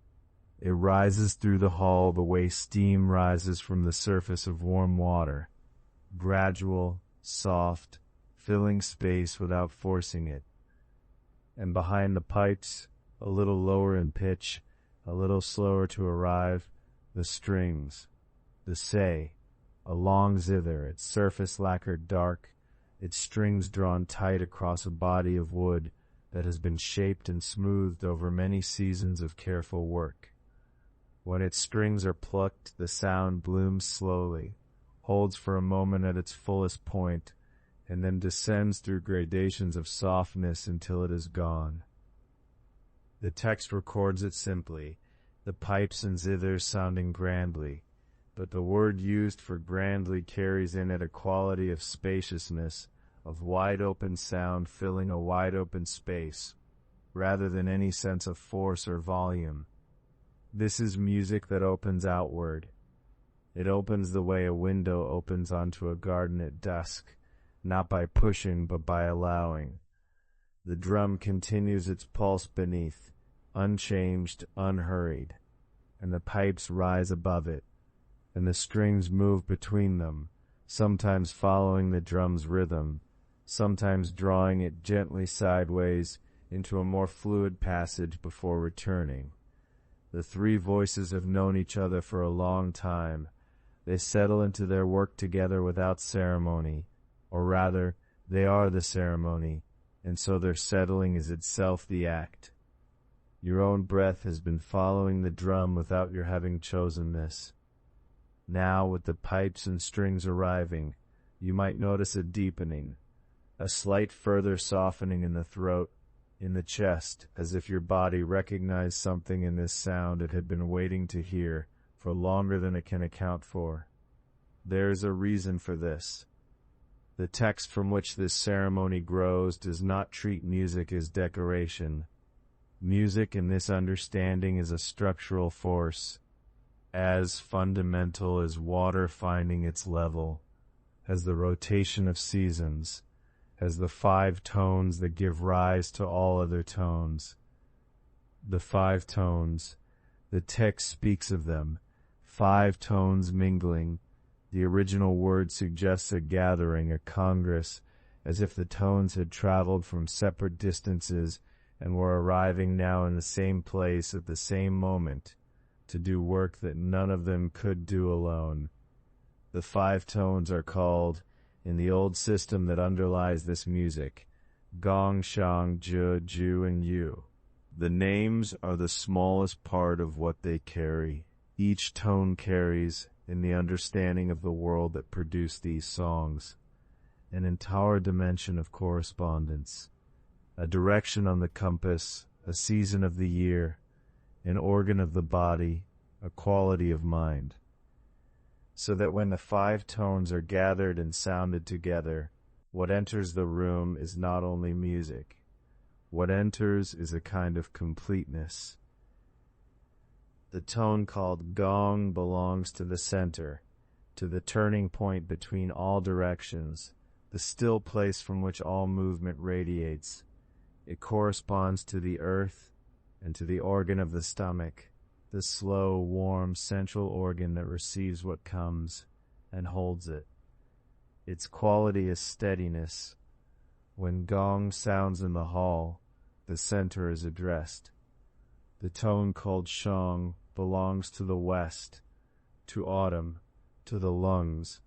It rises through the hall the way steam rises from the surface of warm water, gradual, soft, filling space without forcing it. And behind the pipes, a little lower in pitch, a little slower to arrive, the strings, the say, a long zither, its surface lacquered dark, its strings drawn tight across a body of wood that has been shaped and smoothed over many seasons of careful work. When its strings are plucked, the sound blooms slowly, holds for a moment at its fullest point, and then descends through gradations of softness until it is gone. The text records it simply, the pipes and zithers sounding grandly, but the word used for grandly carries in it a quality of spaciousness, of wide-open sound filling a wide-open space, rather than any sense of force or volume. This is music that opens outward. It opens the way a window opens onto a garden at dusk, not by pushing but by allowing. The drum continues its pulse beneath, unchanged, unhurried, and the pipes rise above it, and the strings move between them, sometimes following the drum's rhythm, sometimes drawing it gently sideways into a more fluid passage before returning. The three voices have known each other for a long time. They settle into their work together without ceremony, or rather, they are the ceremony, and so their settling is itself the act. Your own breath has been following the drum without your having chosen this. Now, with the pipes and strings arriving, you might notice a deepening, a slight further softening in the throat, in the chest, as if your body recognized something in this sound it had been waiting to hear for longer than it can account for. There is a reason for this. The text from which this ceremony grows does not treat music as decoration. Music in this understanding is a structural force, as fundamental as water finding its level, as the rotation of seasons, as the 5 tones that give rise to all other tones. The 5 tones, the text speaks of them, 5 tones mingling. The original word suggests a gathering, a congress, as if the tones had traveled from separate distances and were arriving now in the same place at the same moment to do work that none of them could do alone. The 5 tones are called, in the old system that underlies this music, gong, shang, zhe, ju, and yu. The names are the smallest part of what they carry. Each tone carries, in the understanding of the world that produced these songs, an entire dimension of correspondence, a direction on the compass, a season of the year, an organ of the body, a quality of mind. So that when the 5 tones are gathered and sounded together, what enters the room is not only music. What enters is a kind of completeness. The tone called gong belongs to the center, to the turning point between all directions, the still place from which all movement radiates. It corresponds to the earth and to the organ of the stomach, the slow, warm, central organ that receives what comes and holds it. Its quality is steadiness. When gong sounds in the hall, the center is addressed. The tone called shang belongs to the west, to autumn, to the lungs,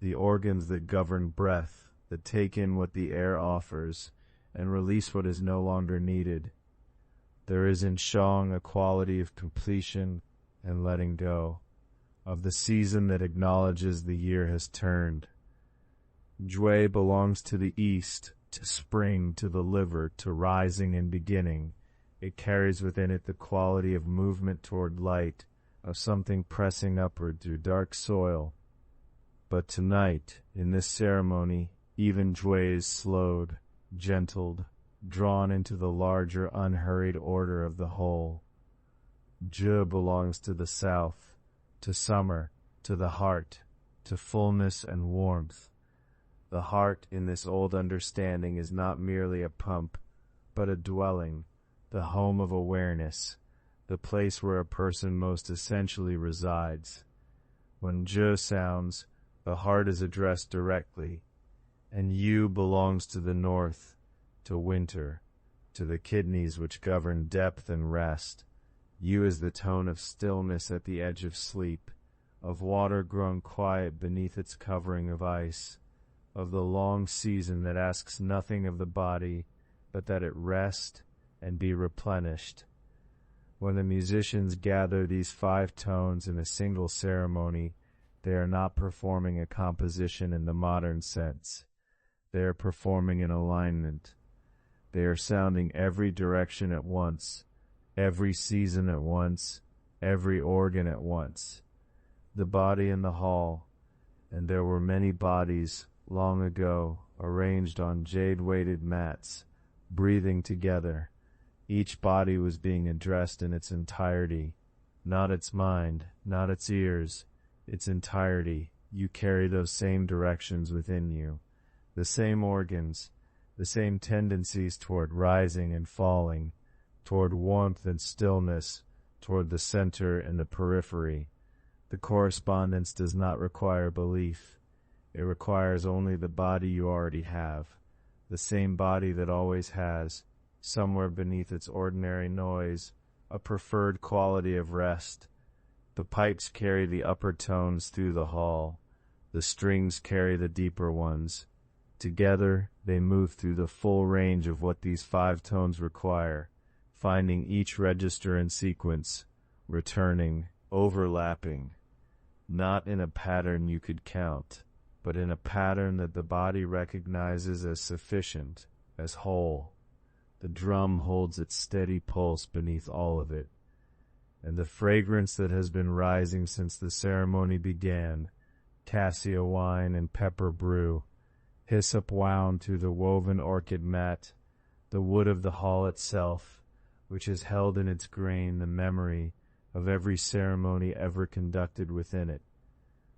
the organs that govern breath, that take in what the air offers and release what is no longer needed. There is in shang a quality of completion and letting go, of the season that acknowledges the year has turned. Jue belongs to the east, to spring, to the liver, to rising and beginning. It carries within it the quality of movement toward light, of something pressing upward through dark soil. But tonight, in this ceremony, even Jue is slowed, gentled, drawn into the larger, unhurried order of the whole. Zhe belongs to the south, to summer, to the heart, to fullness and warmth. The heart, in this old understanding, is not merely a pump, but a dwelling, the home of awareness, the place where a person most essentially resides. When zhe sounds, the heart is addressed directly, and yu belongs to the north, to winter, to the kidneys which govern depth and rest. Yu is the tone of stillness at the edge of sleep, of water grown quiet beneath its covering of ice, of the long season that asks nothing of the body but that it rest and be replenished. When the musicians gather these 5 tones in a single ceremony, they are not performing a composition in the modern sense. They are performing an alignment. They are sounding every direction at once, every season at once, every organ at once. The body in the hall, and there were many bodies long ago arranged on jade-weighted mats, breathing together. Each body was being addressed in its entirety, not its mind, not its ears, its entirety. You carry those same directions within you, the same organs, the same tendencies toward rising and falling, toward warmth and stillness, toward the center and the periphery. The correspondence does not require belief. It requires only the body you already have, the same body that always has, somewhere beneath its ordinary noise, a preferred quality of rest. The pipes carry the upper tones through the hall. The strings carry the deeper ones. Together, they move through the full range of what these 5 tones require, finding each register in sequence, returning, overlapping, not in a pattern you could count, but in a pattern that the body recognizes as sufficient, as whole. The drum holds its steady pulse beneath all of it, and the fragrance that has been rising since the ceremony began, cassia wine and pepper brew, hyssop wound through the woven orchid mat, the wood of the hall itself, which has held in its grain the memory of every ceremony ever conducted within it.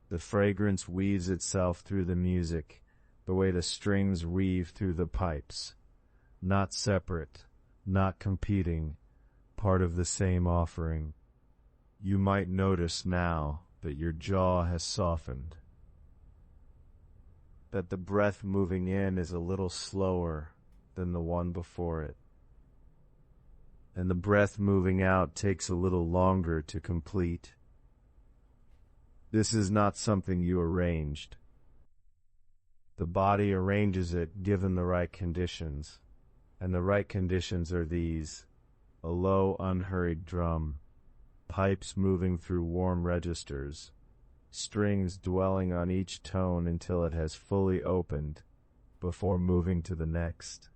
The fragrance weaves itself through the music, the way the strings weave through the pipes, not separate, not competing, part of the same offering. You might notice now that your jaw has softened, that the breath moving in is a little slower than the one before it, and the breath moving out takes a little longer to complete. This is not something you arranged. The body arranges it given the right conditions, and the right conditions are these: a low, unhurried drum, pipes moving through warm registers, strings dwelling on each tone until it has fully opened before moving to the next,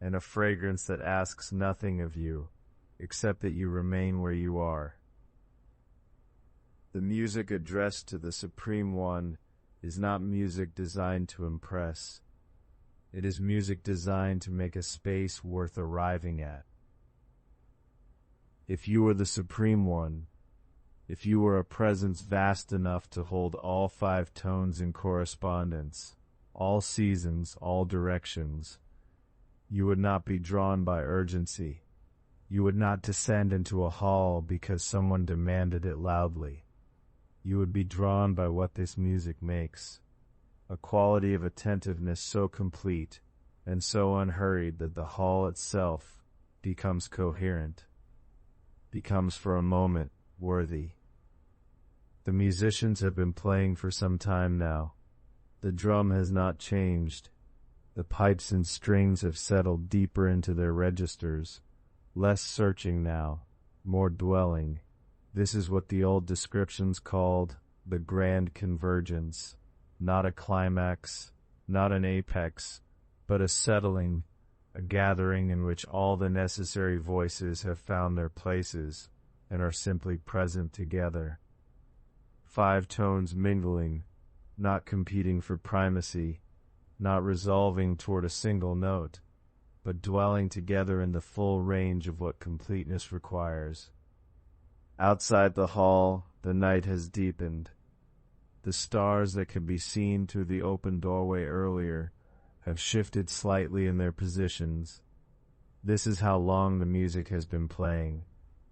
and a fragrance that asks nothing of you except that you remain where you are. The music addressed to the Supreme One is not music designed to impress. It is music designed to make a space worth arriving at. If you were the Supreme One, if you were a presence vast enough to hold all 5 tones in correspondence, all seasons, all directions, you would not be drawn by urgency. You would not descend into a hall because someone demanded it loudly. You would be drawn by what this music makes, a quality of attentiveness so complete and so unhurried that the hall itself becomes coherent, becomes for a moment worthy. The musicians have been playing for some time now. The drum has not changed. The pipes and strings have settled deeper into their registers, less searching now, more dwelling. This is what the old descriptions called the grand convergence, not a climax, not an apex, but a settling, a gathering in which all the necessary voices have found their places and are simply present together. 5 tones mingling, not competing for primacy, not resolving toward a single note, but dwelling together in the full range of what completeness requires. Outside the hall, the night has deepened. The stars that could be seen through the open doorway earlier have shifted slightly in their positions. This is how long the music has been playing,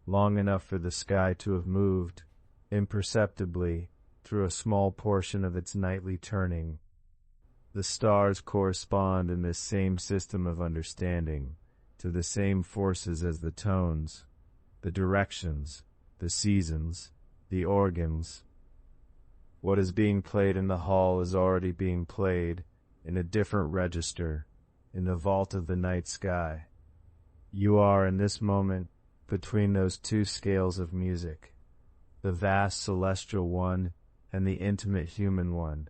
long enough for the sky to have moved, imperceptibly, through a small portion of its nightly turning. The stars correspond in this same system of understanding to the same forces as the tones, the directions, the seasons, the organs. What is being played in the hall is already being played in a different register, in the vault of the night sky. You are in this moment between those 2 scales of music, the vast celestial one and the intimate human one.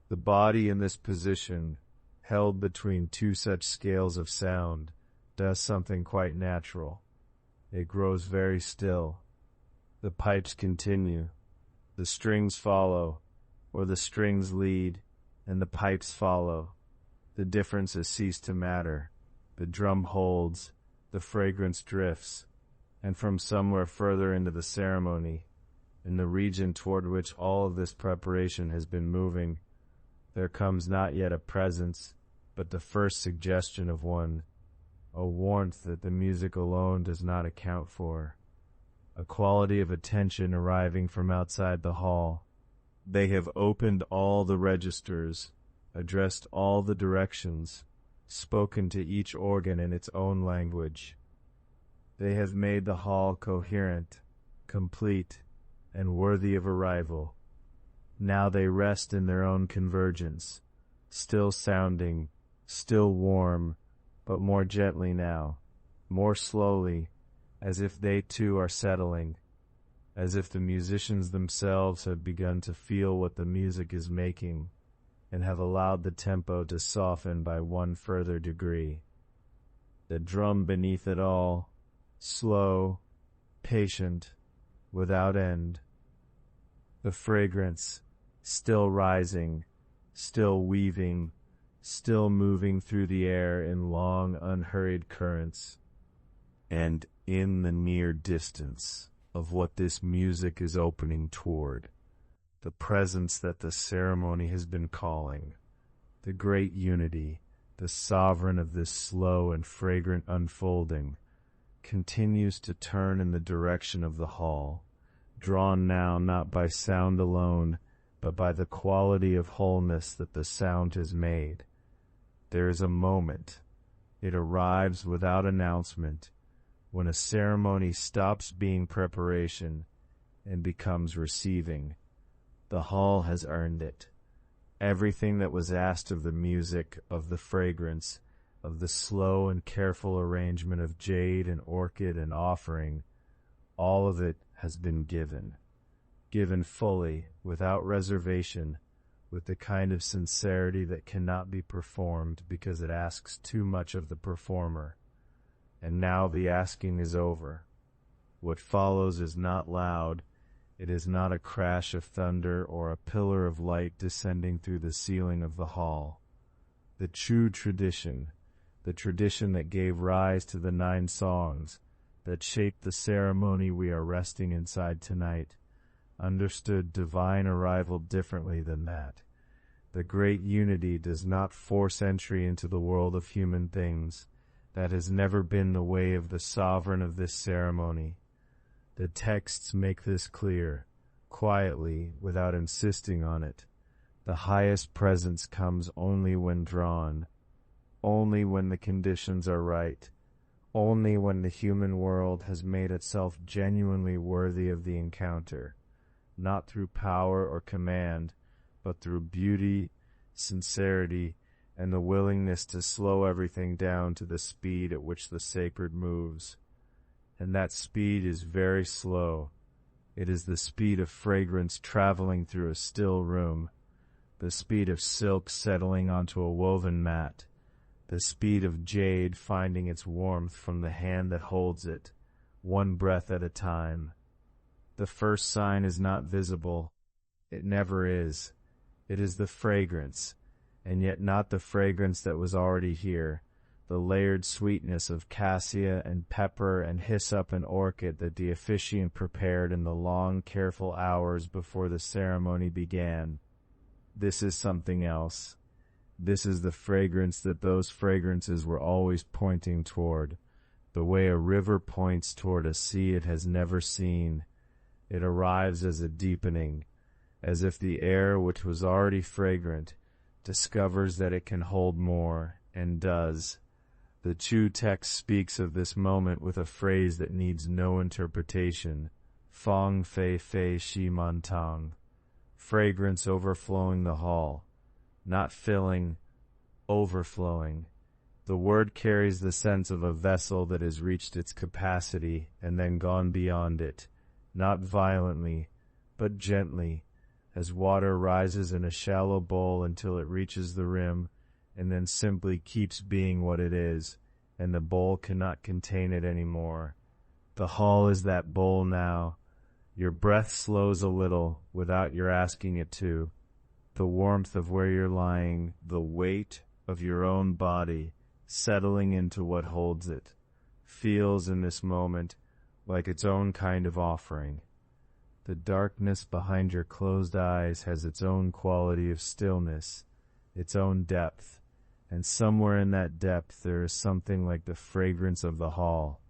The body in this position, held between 2 such scales of sound, does something quite natural. It grows very still. The pipes continue. The strings follow, or the strings lead, and the pipes follow. The differences cease to matter. The drum holds, the fragrance drifts, and from somewhere further into the ceremony, in the region toward which all of this preparation has been moving, there comes not yet a presence, but the first suggestion of one, a warmth that the music alone does not account for, a quality of attention arriving from outside the hall. They have opened all the registers, addressed all the directions, spoken to each organ in its own language. They have made the hall coherent, complete, and worthy of arrival. Now they rest in their own convergence, still sounding, still warm, but more gently now, more slowly, as if they too are settling, as if the musicians themselves have begun to feel what the music is making, and have allowed the tempo to soften by one further degree. The drum beneath it all, slow, patient, without end. The fragrance, still rising, still weaving, still moving through the air in long, unhurried currents. And in the near distance of what this music is opening toward, the presence that the ceremony has been calling, the great unity, the sovereign of this slow and fragrant unfolding, continues to turn in the direction of the hall, drawn now not by sound alone, but by the quality of wholeness that the sound has made. There is a moment, it arrives without announcement, when a ceremony stops being preparation and becomes receiving. The hall has earned it. Everything that was asked of the music, of the fragrance, of the slow and careful arrangement of jade and orchid and offering, all of it has been given. Given fully, without reservation, with the kind of sincerity that cannot be performed because it asks too much of the performer. And now the asking is over. What follows is not loud. It is not a crash of thunder or a pillar of light descending through the ceiling of the hall. The true tradition, the tradition that gave rise to the 9 songs, that shaped the ceremony we are resting inside tonight, understood divine arrival differently than that. The great unity does not force entry into the world of human things. That has never been the way of the sovereign of this ceremony. The texts make this clear, quietly, without insisting on it. The highest presence comes only when drawn, only when the conditions are right, only when the human world has made itself genuinely worthy of the encounter, not through power or command, but through beauty, sincerity, and the willingness to slow everything down to the speed at which the sacred moves. And that speed is very slow. It is the speed of fragrance traveling through a still room, the speed of silk settling onto a woven mat, the speed of jade finding its warmth from the hand that holds it, one breath at a time. The first sign is not visible. It never is. It is the fragrance, and yet not the fragrance that was already here, the layered sweetness of cassia and pepper and hyssop and orchid that the officiant prepared in the long, careful hours before the ceremony began. This is something else. This is the fragrance that those fragrances were always pointing toward, the way a river points toward a sea it has never seen. It arrives as a deepening, as if the air which was already fragrant discovers that it can hold more, and does. The Chu text speaks of this moment with a phrase that needs no interpretation. Fong fei fei shi man tang. Fragrance overflowing the hall. Not filling, overflowing. The word carries the sense of a vessel that has reached its capacity and then gone beyond it, not violently, but gently, as water rises in a shallow bowl until it reaches the rim, and then simply keeps being what it is, and the bowl cannot contain it anymore. The hall is that bowl now. Your breath slows a little without your asking it to. The warmth of where you're lying, the weight of your own body settling into what holds it, feels in this moment like its own kind of offering. The darkness behind your closed eyes has its own quality of stillness, its own depth, and somewhere in that depth there is something like the fragrance of the hall.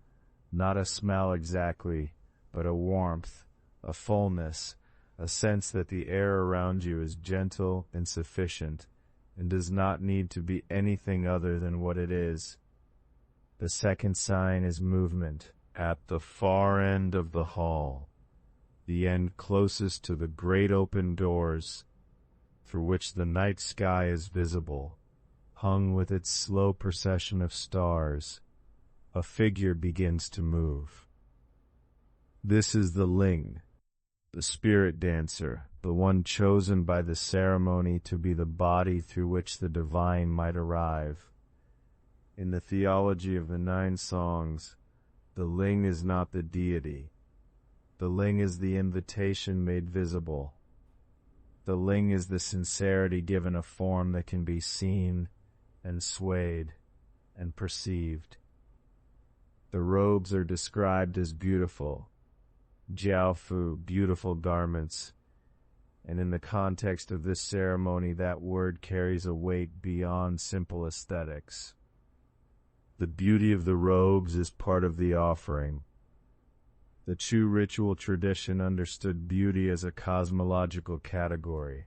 Not a smell exactly, but a warmth, a fullness, a sense that the air around you is gentle and sufficient, and does not need to be anything other than what it is. The second sign is movement. At the far end of the hall, the end closest to the great open doors, through which the night sky is visible, hung with its slow procession of stars, a figure begins to move. This is the Ling, the spirit dancer, the one chosen by the ceremony to be the body through which the divine might arrive. In the theology of the 9 songs, the Ling is not the deity. The Ling is the invitation made visible. The Ling is the sincerity given a form that can be seen and swayed and perceived. The robes are described as beautiful, jiaofu, beautiful garments, and in the context of this ceremony that word carries a weight beyond simple aesthetics. The beauty of the robes is part of the offering. The Chu ritual tradition understood beauty as a cosmological category,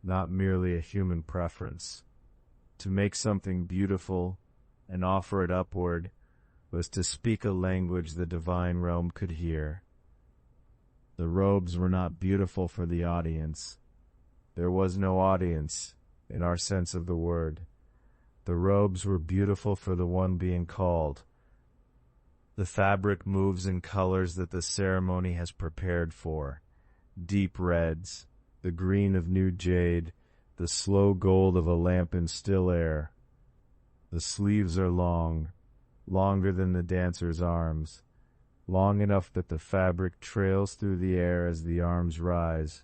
not merely a human preference. To make something beautiful and offer it upward was to speak a language the divine realm could hear. The robes were not beautiful for the audience. There was no audience, in our sense of the word. The robes were beautiful for the one being called. The fabric moves in colors that the ceremony has prepared for. Deep reds, the green of new jade, the slow gold of a lamp in still air. The sleeves are long, longer than the dancer's arms, long enough that the fabric trails through the air as the arms rise,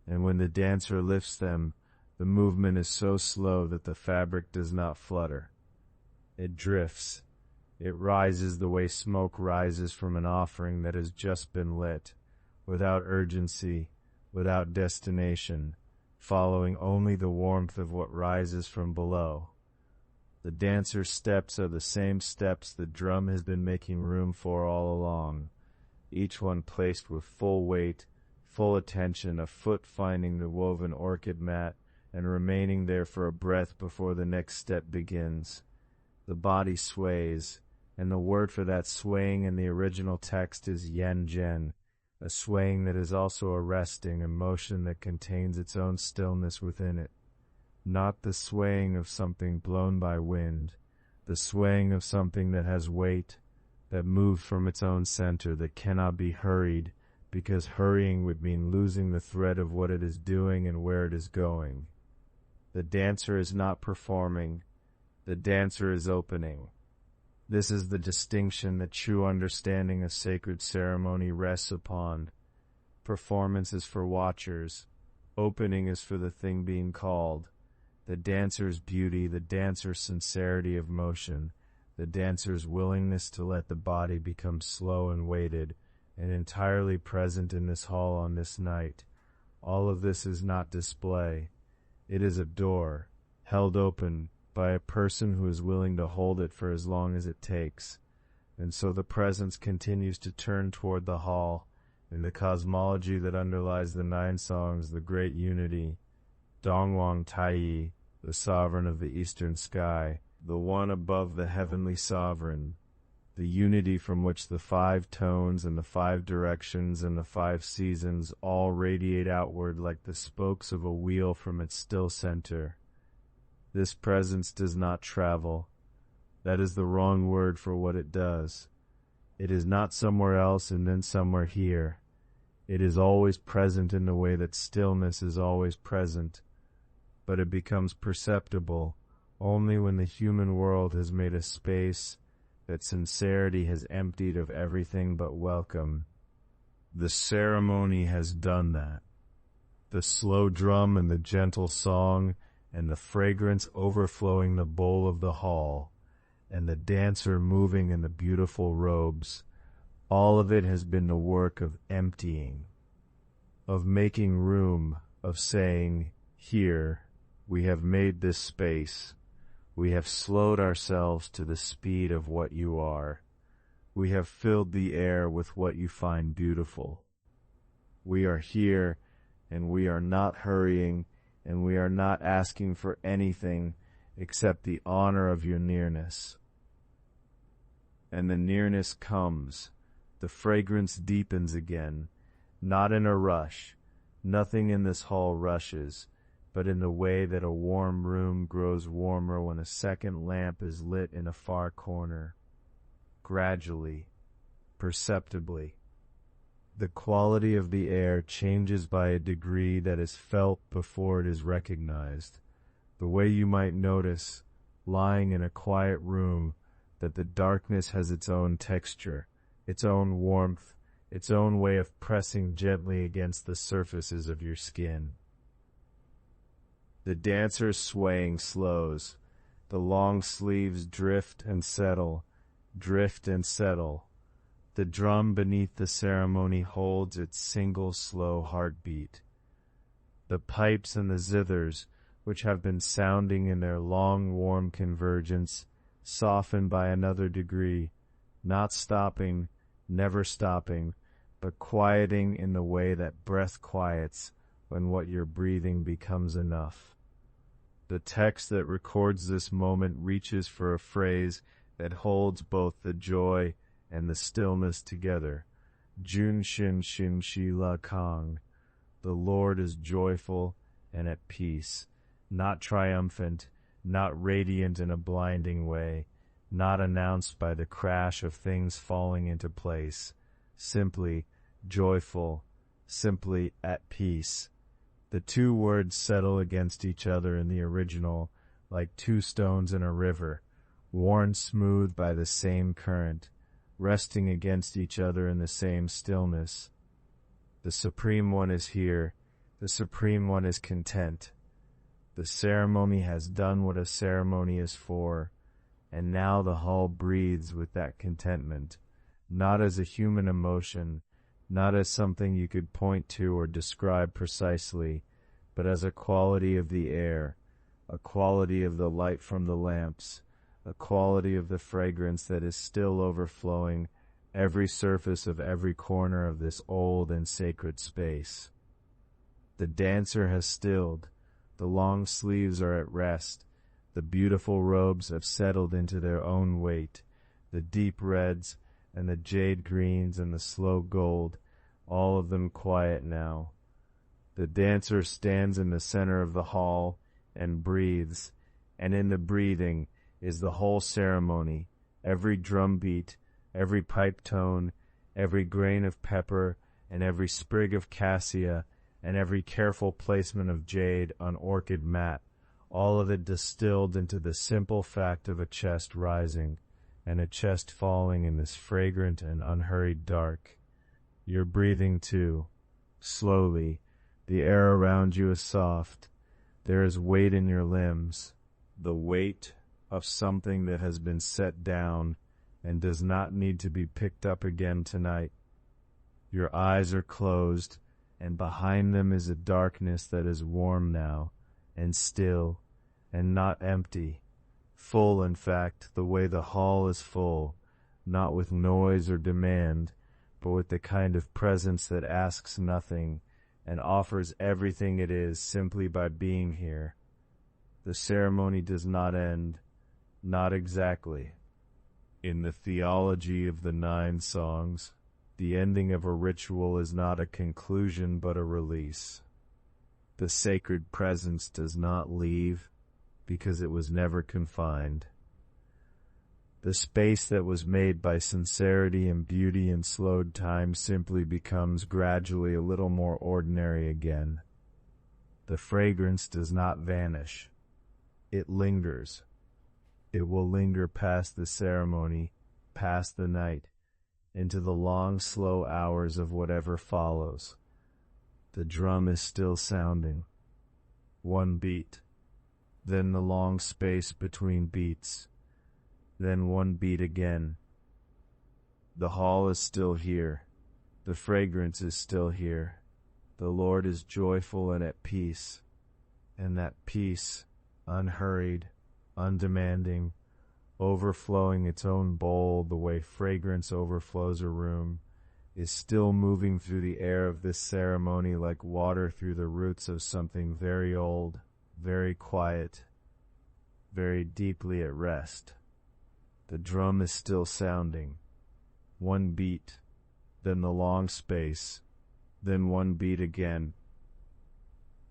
and when the dancer lifts them, the movement is so slow that the fabric does not flutter. It drifts. It rises the way smoke rises from an offering that has just been lit, without urgency, without destination, following only the warmth of what rises from below. The dancer's steps are the same steps the drum has been making room for all along, each one placed with full weight, full attention, a foot finding the woven orchid mat and remaining there for a breath before the next step begins. The body sways, and the word for that swaying in the original text is yan zhen, a swaying that is also a resting, a motion that contains its own stillness within it. Not the swaying of something blown by wind, the swaying of something that has weight, that moves from its own center, that cannot be hurried, because hurrying would mean losing the thread of what it is doing and where it is going. The dancer is not performing, the dancer is opening. This is the distinction that true understanding of sacred ceremony rests upon. Performance is for watchers, opening is for the thing being called. The dancer's beauty, the dancer's sincerity of motion, the dancer's willingness to let the body become slow and weighted and entirely present in this hall on this night. All of this is not display. It is a door, held open by a person who is willing to hold it for as long as it takes. And so the presence continues to turn toward the hall, in the cosmology that underlies the 9 songs, the great unity, Dongwang Taiyi, the sovereign of the eastern sky, the one above the heavenly sovereign, the unity from which the 5 tones and the 5 directions and the 5 seasons all radiate outward like the spokes of a wheel from its still center. This presence does not travel. That is the wrong word for what it does. It is not somewhere else and then somewhere here. It is always present in the way that stillness is always present, but it becomes perceptible only when the human world has made a space that sincerity has emptied of everything but welcome. The ceremony has done that. The slow drum and the gentle song and the fragrance overflowing the bowl of the hall, and the dancer moving in the beautiful robes, all of it has been the work of emptying, of making room, of saying, here, we have made this space. We have slowed ourselves to the speed of what you are. We have filled the air with what you find beautiful. We are here, and we are not hurrying, and we are not asking for anything except the honor of your nearness. and the nearness comes. The fragrance deepens again, not in a rush. Nothing in this hall rushes, but in the way that a warm room grows warmer when a second lamp is lit in a far corner. Gradually, perceptibly, the quality of the air changes by a degree that is felt before it is recognized. The way you might notice, lying in a quiet room, that the darkness has its own texture, its own warmth, its own way of pressing gently against the surfaces of your skin. The dancer's swaying slows. The long sleeves drift and settle, drift and settle. The drum beneath the ceremony holds its single slow heartbeat. The pipes and the zithers, which have been sounding in their long warm convergence, soften by another degree, not stopping, never stopping, but quieting in the way that breath quiets when what you're breathing becomes enough. The text that records this moment reaches for a phrase that holds both the joy and the stillness together. Jun Shin Shin Shi La Kang. The Lord is joyful and at peace, not triumphant, not radiant in a blinding way, not announced by the crash of things falling into place, simply joyful, simply at peace. The two words settle against each other in the original like two stones in a river, worn smooth by the same current, resting against each other in the same stillness. The Supreme One is here, the Supreme One is content. The ceremony has done what a ceremony is for, and now the hall breathes with that contentment, not as a human emotion, not as something you could point to or describe precisely, but as a quality of the air, a quality of the light from the lamps, a quality of the fragrance that is still overflowing every surface of every corner of this old and sacred space. The dancer has stilled, the long sleeves are at rest, the beautiful robes have settled into their own weight, the deep reds and the jade greens and the slow gold, all of them quiet now. The dancer stands in the center of the hall and breathes, and in the breathing is the whole ceremony, every drum beat, every pipe tone, every grain of pepper, and every sprig of cassia, and every careful placement of jade on orchid mat, all of it distilled into the simple fact of a chest rising, and a chest falling in this fragrant and unhurried dark. You're breathing too, slowly. The air around you is soft. There is weight in your limbs, the weight of something that has been set down and does not need to be picked up again tonight. Your eyes are closed, and behind them is a darkness that is warm now, and still, and not empty. Full, in fact, the way the hall is full, not with noise or demand, but with the kind of presence that asks nothing, and offers everything it is simply by being here. The ceremony does not end, not exactly. In the theology of the 9 songs, the ending of a ritual is not a conclusion but a release. The sacred presence does not leave because it was never confined. The space that was made by sincerity and beauty in slowed time simply becomes gradually a little more ordinary again. The fragrance does not vanish. It lingers. It will linger past the ceremony, past the night, into the long, slow hours of whatever follows. The drum is still sounding. One beat, then the long space between beats, then one beat again. The hall is still here. The fragrance is still here. The Lord is joyful and at peace, and that peace, unhurried, undemanding, overflowing its own bowl the way fragrance overflows a room, is still moving through the air of this ceremony like water through the roots of something very old, very quiet, very deeply at rest. The drum is still sounding. One beat, then the long space, then one beat again.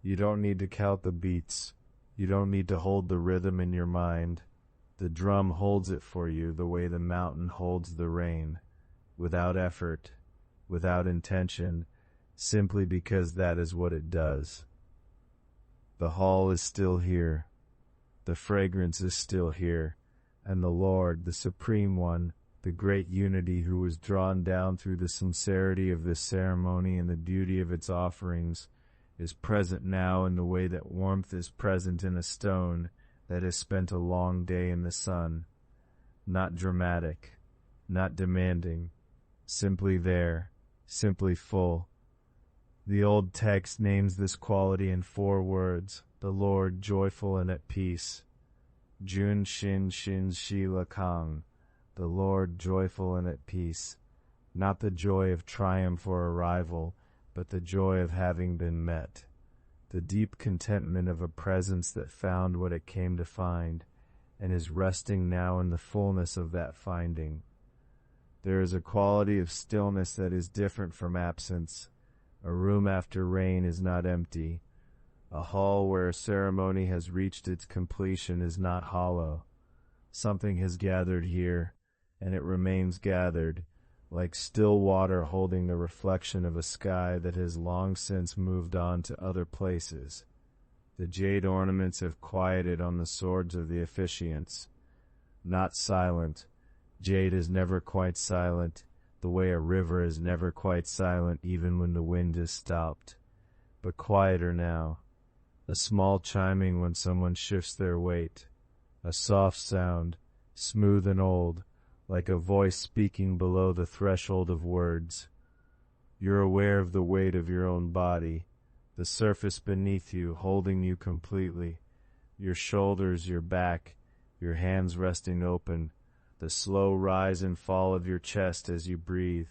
You don't need to count the beats. You don't need to hold the rhythm in your mind. The drum holds it for you the way the mountain holds the rain, without effort, without intention, simply because that is what it does. The hall is still here. The fragrance is still here. And the Lord, the Supreme One, the great unity who was drawn down through the sincerity of this ceremony and the beauty of its offerings, is present now in the way that warmth is present in a stone that has spent a long day in the sun. Not dramatic, not demanding, simply there, simply full. The old text names this quality in 4 words: the Lord joyful and at peace. Jun Shin Shin Shi La Kang, the Lord joyful and at peace. Not the joy of triumph or arrival, but the joy of having been met. The deep contentment of a presence that found what it came to find, and is resting now in the fullness of that finding. There is a quality of stillness that is different from absence. A room after rain is not empty. A hall where a ceremony has reached its completion is not hollow. Something has gathered here, and it remains gathered, like still water holding the reflection of a sky that has long since moved on to other places. The jade ornaments have quieted on the swords of the officiants. Not silent. Jade is never quite silent, the way a river is never quite silent even when the wind is stopped. But quieter now. A small chiming when someone shifts their weight. A soft sound, smooth and old, like a voice speaking below the threshold of words. You're aware of the weight of your own body, the surface beneath you holding you completely, your shoulders, your back, your hands resting open, the slow rise and fall of your chest as you breathe,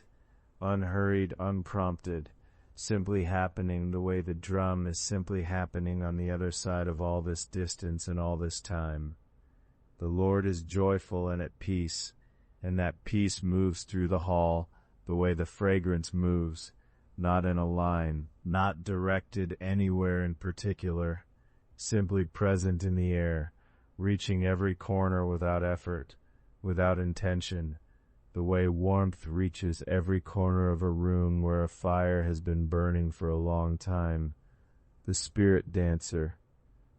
unhurried, unprompted, simply happening the way the drum is simply happening on the other side of all this distance and all this time. The Lord is joyful and at peace, and that peace moves through the hall the way the fragrance moves, not in a line, not directed anywhere in particular, simply present in the air, reaching every corner without effort, without intention, the way warmth reaches every corner of a room where a fire has been burning for a long time. The spirit dancer,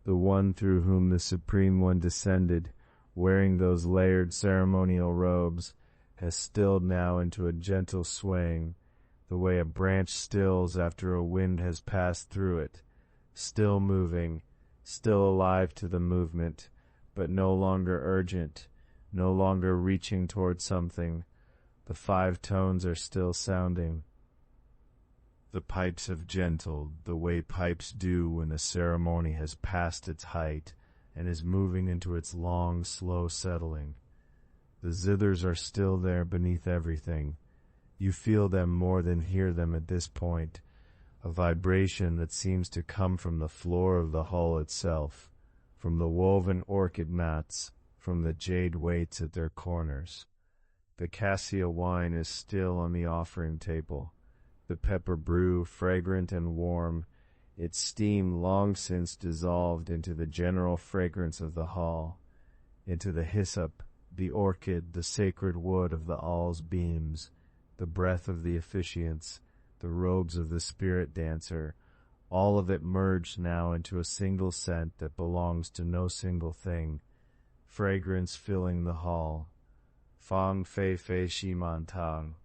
the one through whom the Supreme One descended, wearing those layered ceremonial robes, has stilled now into a gentle swaying, the way a branch stills after a wind has passed through it, still moving, still alive to the movement, but no longer urgent, no longer reaching toward something. The 5 tones are still sounding. The pipes have gentled, the way pipes do when a ceremony has passed its height and is moving into its long, slow settling. The zithers are still there beneath everything. You feel them more than hear them at this point, a vibration that seems to come from the floor of the hall itself, from the woven orchid mats, from the jade weights at their corners. The cassia wine is still on the offering table, the pepper brew fragrant and warm, its steam long since dissolved into the general fragrance of the hall, into the hyssop, the orchid, the sacred wood of the hall's beams, the breath of the officiants, the robes of the spirit dancer, all of it merged now into a single scent that belongs to no single thing, fragrance filling the hall. Fang Fei Fei Shi Man Tang.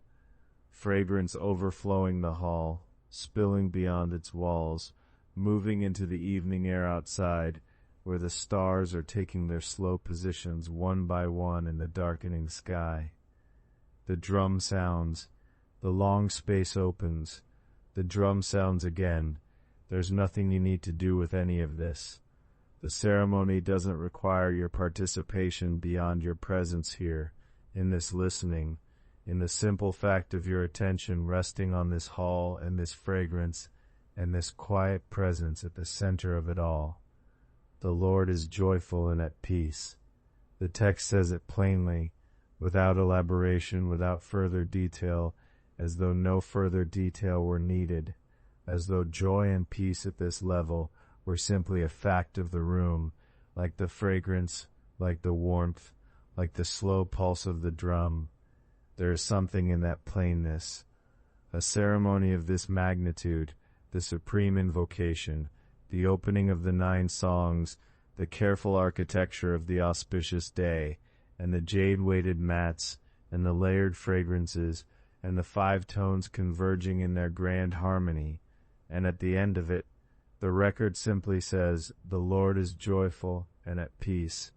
Fragrance overflowing the hall, spilling beyond its walls, moving into the evening air outside, where the stars are taking their slow positions one by one in the darkening sky. The drum sounds. The long space opens. The drum sounds again. There's nothing you need to do with any of this. The ceremony doesn't require your participation beyond your presence here, in this listening, in the simple fact of your attention resting on this hall and this fragrance and this quiet presence at the center of it all. The Lord is joyful and at peace. The text says it plainly, without elaboration, without further detail, as though no further detail were needed, as though joy and peace at this level were simply a fact of the room, like the fragrance, like the warmth, like the slow pulse of the drum. There is something in that plainness. A ceremony of this magnitude, the supreme invocation, the opening of the 9 songs, the careful architecture of the auspicious day, and the jade-weighted mats, and the layered fragrances, and the 5 tones converging in their grand harmony, and at the end of it, the record simply says, "The Lord is joyful and at peace,"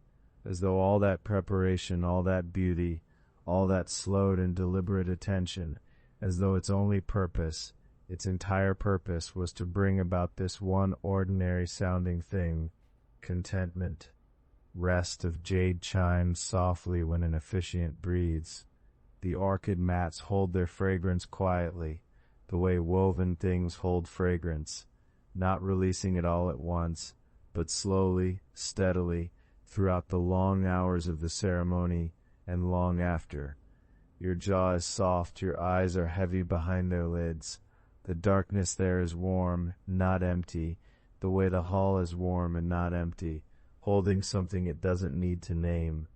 as though all that preparation, all that beauty, all that slowed and deliberate attention, as though its only purpose, its entire purpose, was to bring about this one ordinary-sounding thing, contentment, rest of jade chimes softly when an officiant breathes. The orchid mats hold their fragrance quietly, the way woven things hold fragrance, not releasing it all at once, but slowly, steadily, throughout the long hours of the ceremony and long after. Your jaw is soft, your eyes are heavy behind their lids. The darkness there is warm, not empty, the way the hall is warm and not empty, holding something it doesn't need to name.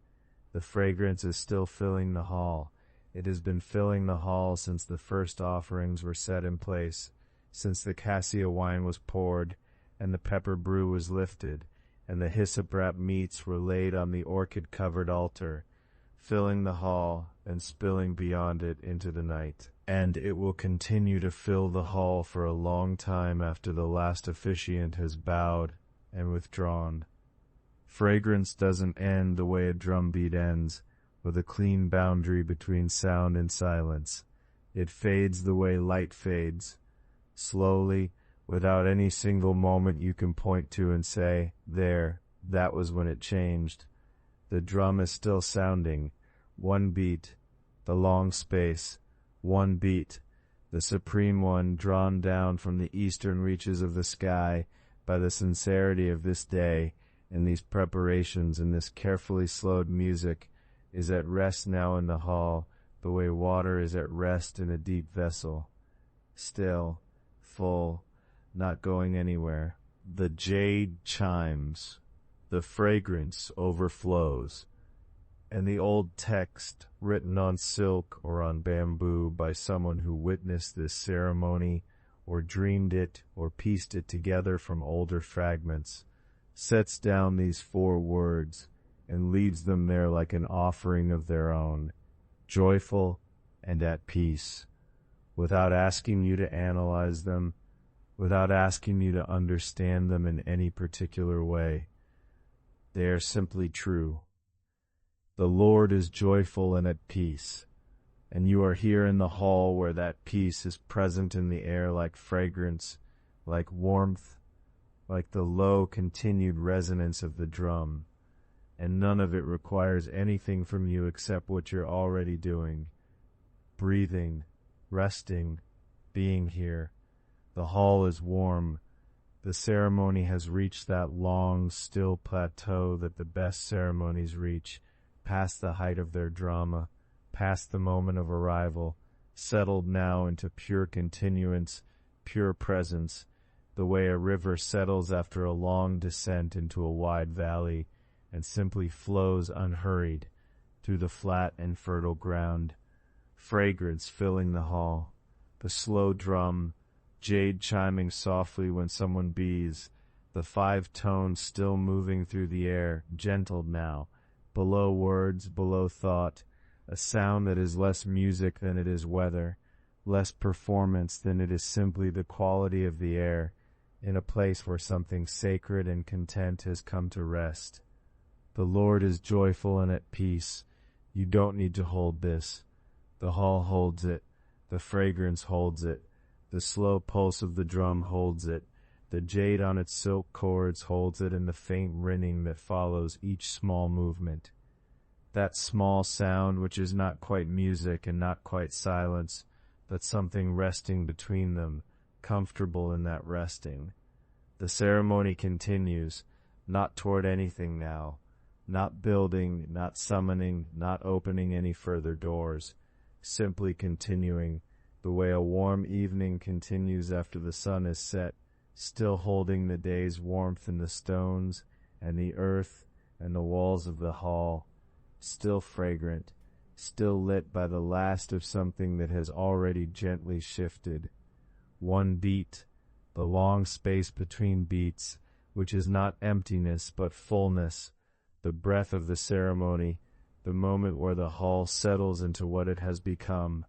The fragrance is still filling the hall. It has been filling the hall since the first offerings were set in place, since the cassia wine was poured, and the pepper brew was lifted, and the hyssop-wrapped meats were laid on the orchid-covered altar, filling the hall and spilling beyond it into the night. And it will continue to fill the hall for a long time after the last officiant has bowed and withdrawn. Fragrance doesn't end the way a drumbeat ends, with a clean boundary between sound and silence. It fades the way light fades, slowly, without any single moment you can point to and say, "There, that was when it changed." The drum is still sounding. One beat, the long space, one beat, the supreme one drawn down from the eastern reaches of the sky by the sincerity of this day, and these preparations and this carefully slowed music, is at rest now in the hall, the way water is at rest in a deep vessel. Still, full, not going anywhere. The jade chimes. The fragrance overflows. And the old text, written on silk or on bamboo by someone who witnessed this ceremony, or dreamed it, or pieced it together from older fragments, sets down these 4 words, and leaves them there like an offering of their own, joyful and at peace, without asking you to analyze them, without asking you to understand them in any particular way. They are simply true. The Lord is joyful and at peace, and you are here in the hall where that peace is present in the air like fragrance, like warmth, like the low continued resonance of the drum, and none of it requires anything from you except what you're already doing, breathing, resting, being here. The hall is warm. The ceremony has reached that long, still plateau that the best ceremonies reach, past the height of their drama, past the moment of arrival, settled now into pure continuance, pure presence, the way a river settles after a long descent into a wide valley, and simply flows unhurried through the flat and fertile ground. Fragrance filling the hall, the slow drum, jade chiming softly when someone bees, the 5 tones still moving through the air, gentled now, below words, below thought, a sound that is less music than it is weather, less performance than it is simply the quality of the air, in a place where something sacred and content has come to rest. The Lord is joyful and at peace. You don't need to hold this. The hall holds it. The fragrance holds it. The slow pulse of the drum holds it. The jade on its silk cords holds it in the faint ringing that follows each small movement. That small sound which is not quite music and not quite silence, but something resting between them, comfortable in that resting. The ceremony continues, not toward anything now, not building, not summoning, not opening any further doors, simply continuing, the way a warm evening continues after the sun is set, still holding the day's warmth in the stones and the earth and the walls of the hall, still fragrant, still lit by the last of something that has already gently shifted. One beat, the long space between beats, which is not emptiness but fullness, the breath of the ceremony, the moment where the hall settles into what it has become.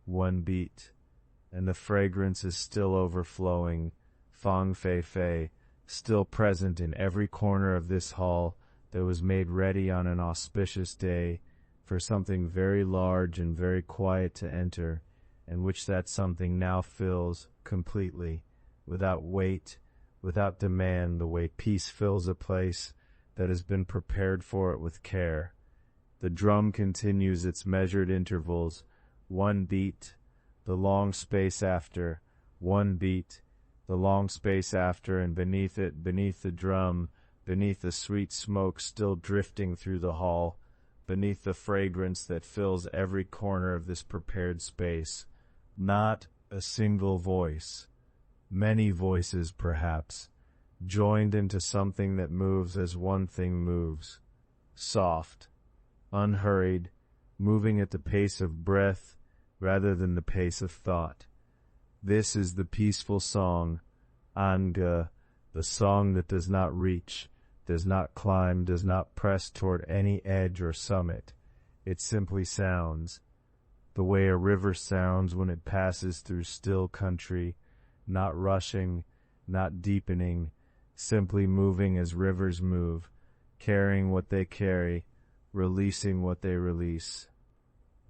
One beat, and the fragrance is still overflowing, fang fei fei, still present in every corner of this hall that was made ready on an auspicious day for something very large and very quiet to enter, and which that something now fills completely, without weight, without demand, the way peace fills a place that has been prepared for it with care. The drum continues its measured intervals, one beat, the long space after, one beat, the long space after, and beneath it, beneath the drum, beneath the sweet smoke still drifting through the hall, beneath the fragrance that fills every corner of this prepared space, not a single voice, many voices perhaps, joined into something that moves as one thing moves, soft, unhurried, moving at the pace of breath rather than the pace of thought. This is the peaceful song, Anga, the song that does not reach, does not climb, does not press toward any edge or summit. It simply sounds, the way a river sounds when it passes through still country, not rushing, not deepening, simply moving as rivers move, carrying what they carry, releasing what they release.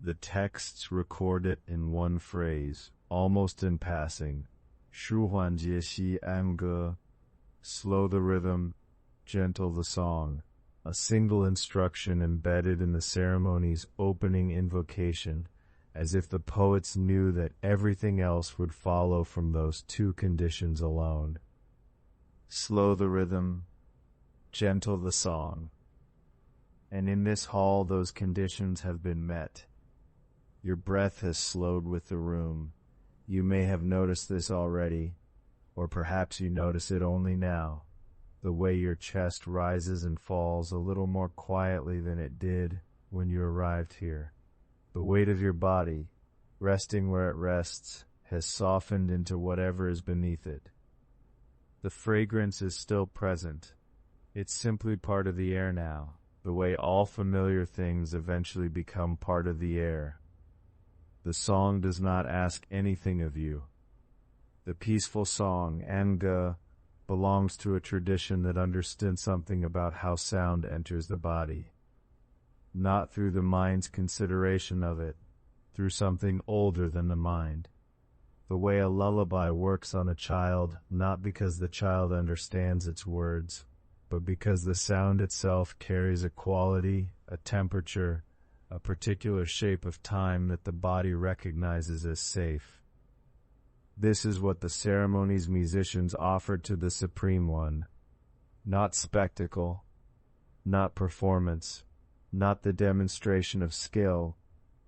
The texts record it in one phrase, almost in passing. 舒缓节息安歌, slow the rhythm, gentle the song. A single instruction embedded in the ceremony's opening invocation, as if the poets knew that everything else would follow from those two conditions alone. Slow the rhythm, gentle the song. And in this hall those conditions have been met. Your breath has slowed with the room. You may have noticed this already, or perhaps you notice it only now, the way your chest rises and falls a little more quietly than it did when you arrived here. The weight of your body, resting where it rests, has softened into whatever is beneath it. The fragrance is still present. It's simply part of the air now, the way all familiar things eventually become part of the air. The song does not ask anything of you. The peaceful song, Anga, belongs to a tradition that understood something about how sound enters the body. Not through the mind's consideration of it, through something older than the mind. The way a lullaby works on a child, not because the child understands its words, but because the sound itself carries a quality, a temperature, a particular shape of time that the body recognizes as safe. This is what the ceremony's musicians offered to the Supreme One. Not spectacle, not performance, not the demonstration of skill,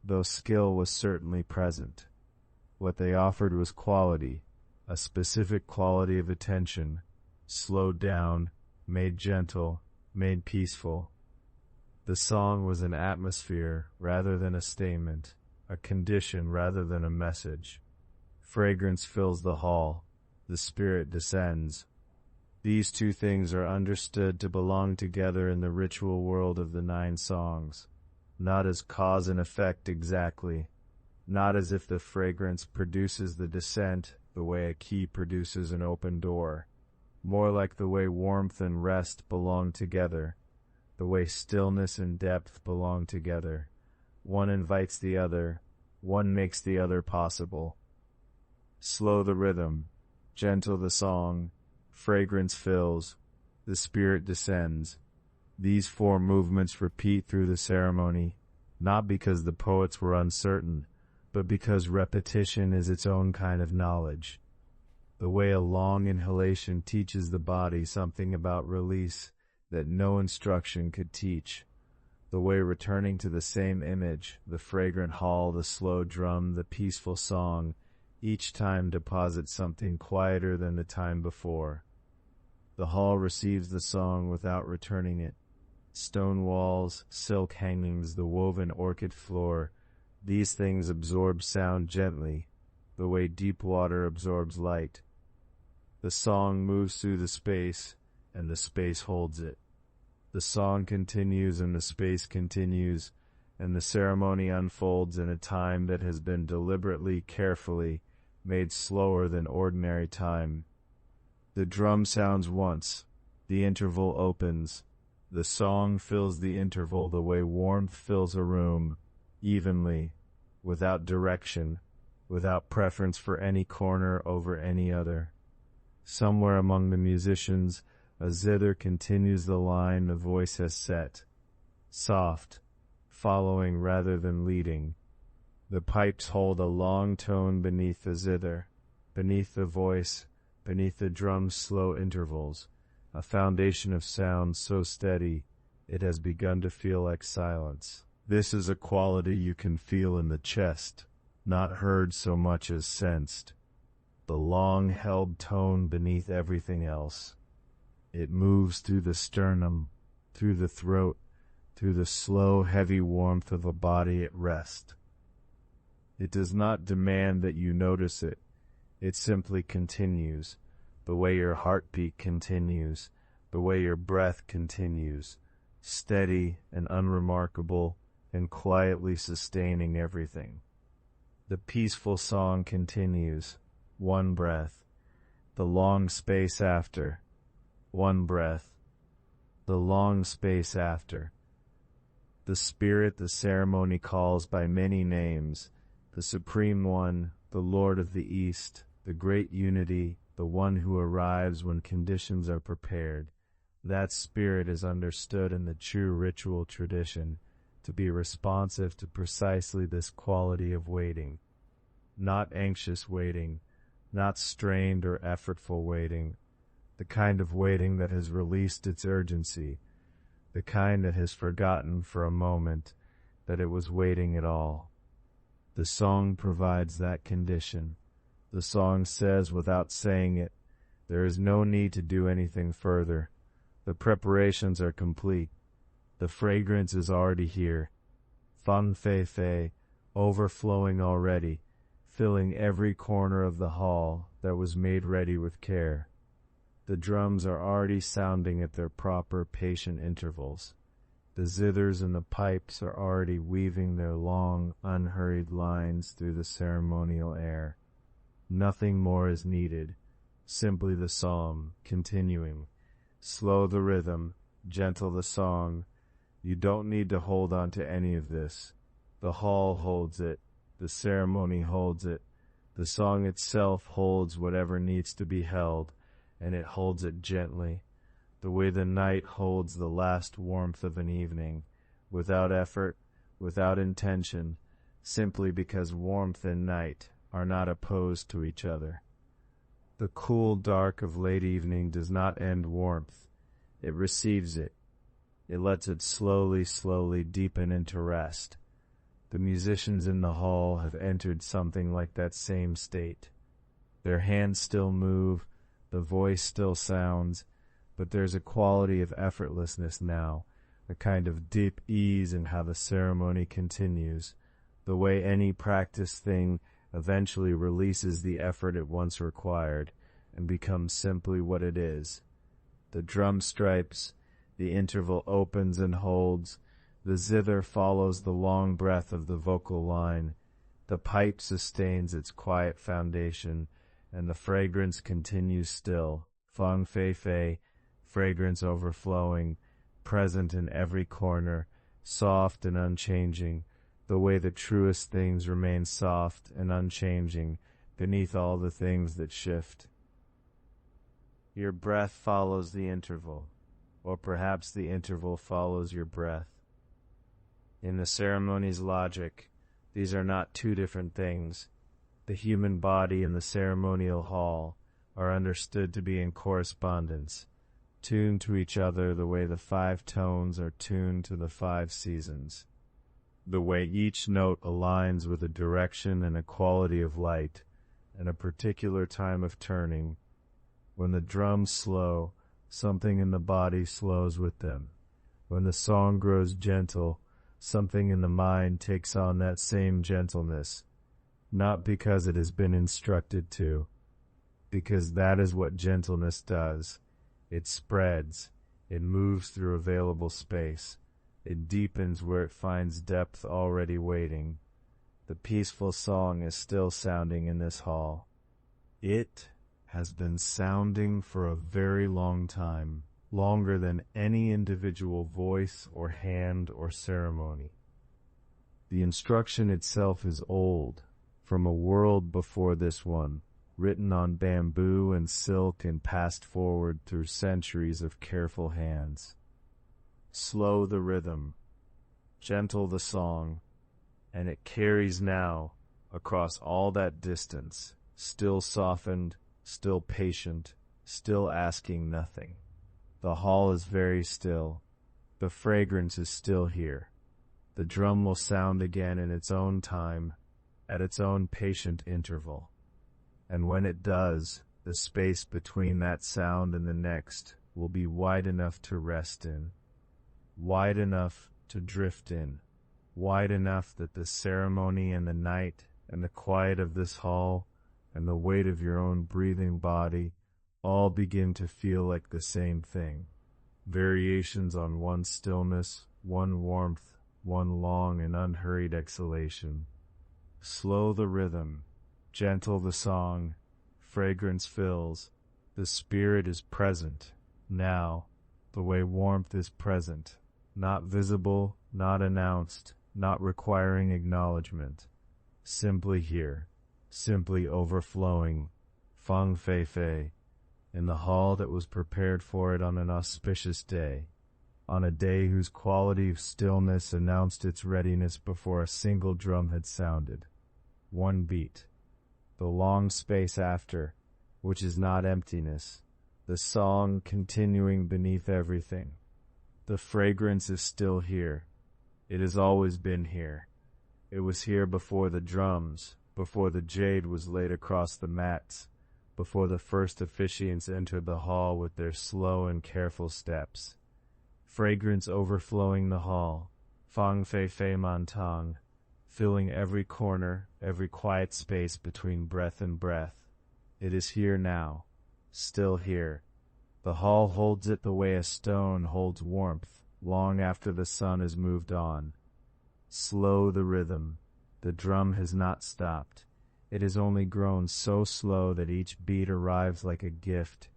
though skill was certainly present. What they offered was quality, a specific quality of attention, slowed down, made gentle, made peaceful. The song was an atmosphere rather than a statement, a condition rather than a message. Fragrance fills the hall, the spirit descends. These two things are understood to belong together in the ritual world of the 9 songs, not as cause and effect exactly, not as if the fragrance produces the descent the way a key produces an open door, more like the way warmth and rest belong together, the way stillness and depth belong together. One invites the other, one makes the other possible. Slow the rhythm, gentle the song, fragrance fills, the spirit descends. These 4 movements repeat through the ceremony, not because the poets were uncertain, but because repetition is its own kind of knowledge. The way a long inhalation teaches the body something about release, that no instruction could teach. The way returning to the same image, the fragrant hall, the slow drum, the peaceful song, each time deposits something quieter than the time before. The hall receives the song without returning it. Stone walls, silk hangings, the woven orchid floor, these things absorb sound gently, the way deep water absorbs light. The song moves through the space, and the space holds it. The song continues and the space continues, and the ceremony unfolds in a time that has been deliberately, carefully made slower than ordinary time. The drum sounds once, the interval opens. The song fills the interval the way warmth fills a room, evenly, without direction, without preference for any corner over any other. Somewhere among the musicians, a zither continues the line the voice has set, soft, following rather than leading. The pipes hold a long tone beneath the zither, beneath the voice, beneath the drum's slow intervals, a foundation of sound so steady it has begun to feel like silence. This is a quality you can feel in the chest, not heard so much as sensed. The long-held tone beneath everything else. It moves through the sternum, through the throat, through the slow, heavy warmth of a body at rest. It does not demand that you notice it. It simply continues, the way your heartbeat continues, the way your breath continues, steady and unremarkable and quietly sustaining everything. The peaceful song continues, one breath, the long space after, one breath, the long space after. The spirit the ceremony calls by many names, the Supreme One, the Lord of the East, the Great Unity, the one who arrives when conditions are prepared. That spirit is understood in the true ritual tradition to be responsive to precisely this quality of waiting. Not anxious waiting, not strained or effortful waiting, the kind of waiting that has released its urgency, the kind that has forgotten for a moment that it was waiting at all. The song provides that condition. The song says without saying it, there is no need to do anything further. The preparations are complete. The fragrance is already here. Fang Fei Fei, overflowing already, filling every corner of the hall that was made ready with care. The drums are already sounding at their proper, patient intervals. The zithers and the pipes are already weaving their long, unhurried lines through the ceremonial air. Nothing more is needed, simply the psalm, continuing. Slow the rhythm, gentle the song. You don't need to hold on to any of this. The hall holds it, the ceremony holds it, the song itself holds whatever needs to be held, and it holds it gently, the way the night holds the last warmth of an evening, without effort, without intention, simply because warmth and night are not opposed to each other. The cool dark of late evening does not end warmth. It receives it. It lets it slowly, slowly deepen into rest. The musicians in the hall have entered something like that same state. Their hands still move, the voice still sounds, but there's a quality of effortlessness now, a kind of deep ease in how the ceremony continues, the way any practiced thing eventually releases the effort it once required and becomes simply what it is. The drum stripes, the interval opens and holds, the zither follows the long breath of the vocal line, the pipe sustains its quiet foundation, and the fragrance continues still, Fang Fei Fei, fragrance overflowing, present in every corner, soft and unchanging, the way the truest things remain soft and unchanging beneath all the things that shift. Your breath follows the interval, or perhaps the interval follows your breath. In the ceremony's logic, these are not two different things. The human body and the ceremonial hall are understood to be in correspondence. tuned to each other the way the 5 tones are tuned to the 5 seasons. The way each note aligns with a direction and a quality of light, and a particular time of turning. When the drums slow, something in the body slows with them. When the song grows gentle, something in the mind takes on that same gentleness, not because it has been instructed to, because that is what gentleness does. It spreads, it moves through available space, it deepens where it finds depth already waiting. The peaceful song is still sounding in this hall. It has been sounding for a very long time, longer than any individual voice or hand or ceremony. The instruction itself is old, from a world before this one, written on bamboo and silk and passed forward through centuries of careful hands. Slow the rhythm, gentle the song, and it carries now across all that distance, still softened, still patient, still asking nothing. The hall is very still. The fragrance is still here. The drum will sound again in its own time, at its own patient interval. And when it does, the space between that sound and the next will be wide enough to rest in, wide enough to drift in, wide enough that the ceremony and the night and the quiet of this hall and the weight of your own breathing body all begin to feel like the same thing. Variations on one stillness, one warmth, one long and unhurried exhalation. Slow the rhythm, gentle the song, fragrance fills, the spirit is present, now, the way warmth is present, not visible, not announced, not requiring acknowledgement, simply here, simply overflowing, feng fei fei, in the hall that was prepared for it on an auspicious day, on a day whose quality of stillness announced its readiness before a single drum had sounded. One beat. The long space after, which is not emptiness, the song continuing beneath everything. The fragrance is still here. It has always been here. It was here before the drums, before the jade was laid across the mats, before the first officiants entered the hall with their slow and careful steps. Fragrance overflowing the hall, fang fei fei man tang, filling every corner, every quiet space between breath and breath. It is here now, still here. The hall holds it the way a stone holds warmth, long after the sun has moved on. Slow the rhythm. The drum has not stopped. It has only grown so slow that each beat arrives like a gift,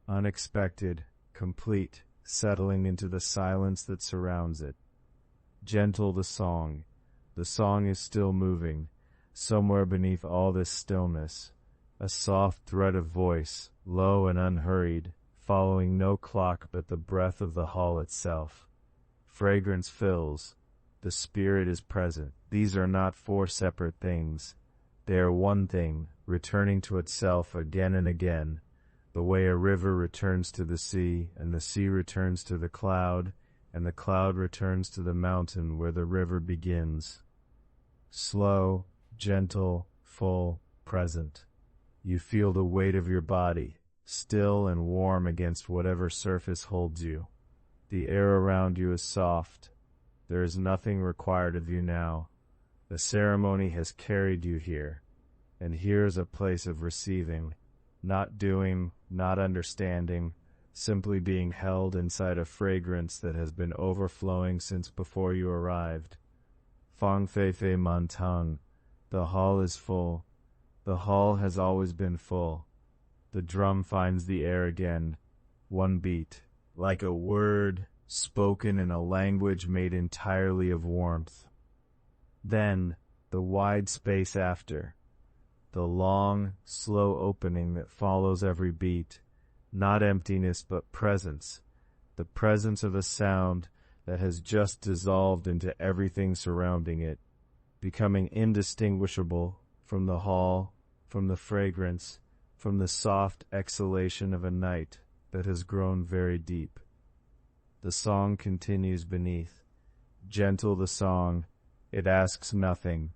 unexpected, complete, settling into the silence that surrounds it. Gentle the song. The song is still moving, somewhere beneath all this stillness, a soft thread of voice, low and unhurried, following no clock but the breath of the hall itself. Fragrance fills. The spirit is present. These are not 4 separate things. They are one thing, returning to itself again and again, the way a river returns to the sea, and the sea returns to the cloud, and the cloud returns to the mountain where the river begins. Slow, gentle, full, present. You feel the weight of your body, still and warm against whatever surface holds you. The air around you is soft. There is nothing required of you now. The ceremony has carried you here, and here is a place of receiving, not doing, not understanding, simply being held inside a fragrance that has been overflowing since before you arrived. Fang fei fei man tang. The hall is full. The hall has always been full. The drum finds the air again. One beat, like a word spoken in a language made entirely of warmth. Then, the wide space after. The long, slow opening that follows every beat. Not emptiness, but presence. The presence of a sound that has just dissolved into everything surrounding it, becoming indistinguishable from the hall, from the fragrance, from the soft exhalation of a night, that has grown very deep. The song continues beneath. Gentle the song, it asks nothing,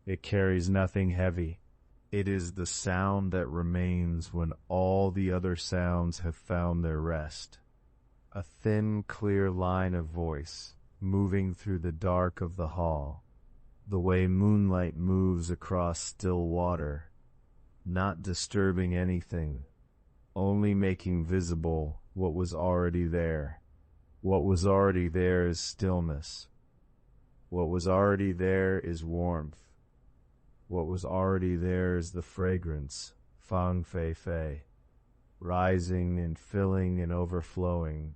it carries nothing heavy. It is the sound that remains when all the other sounds have found their rest. A thin, clear line of voice, moving through the dark of the hall, the way moonlight moves across still water, not disturbing anything, only making visible what was already there. What was already there is stillness. What was already there is warmth. What was already there is the fragrance, fang fei fei, rising and filling and overflowing,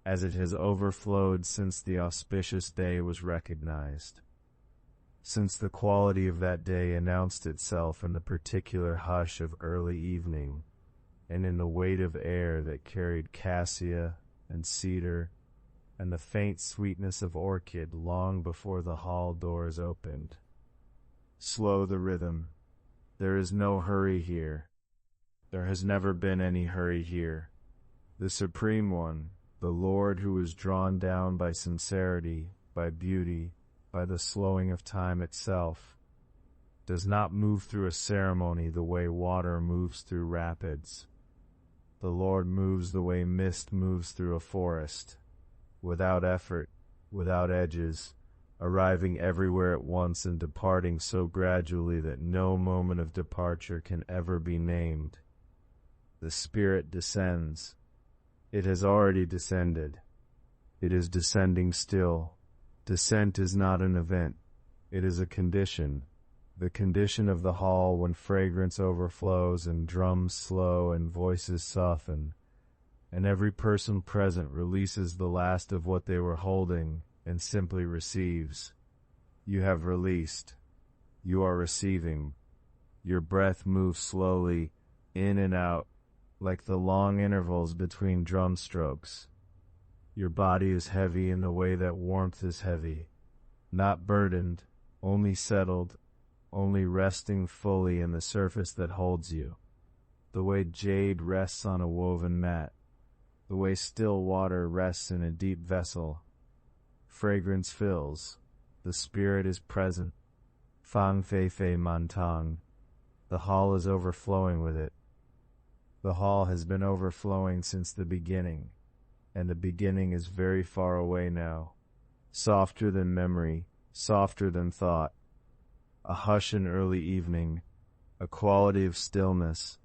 as it has overflowed since the auspicious day was recognized, since the quality of that day announced itself in the particular hush of early evening, and in the weight of air that carried cassia and cedar, and the faint sweetness of orchid long before the hall doors opened. Slow the rhythm. There is no hurry here. There has never been any hurry here. The Supreme One, the Lord who is drawn down by sincerity, by beauty, by the slowing of time itself, does not move through a ceremony the way water moves through rapids. The Lord moves the way mist moves through a forest, without effort, without edges, arriving everywhere at once and departing so gradually that no moment of departure can ever be named. The Spirit descends. It has already descended. It is descending still. Descent is not an event. It is a condition. The condition of the hall when fragrance overflows and drums slow and voices soften, and every person present releases the last of what they were holding and simply receives. You have released. You are receiving. Your breath moves slowly, in and out, like the long intervals between drum strokes. Your body is heavy in the way that warmth is heavy, not burdened, only settled, only resting fully in the surface that holds you. The way jade rests on a woven mat, the way still water rests in a deep vessel. Fragrance fills. The Spirit is present. Fang fei fei mantang. The hall is overflowing with it. The hall has been overflowing since the beginning, and the beginning is very far away now, softer than memory, softer than thought. A hush in early evening, a quality of stillness,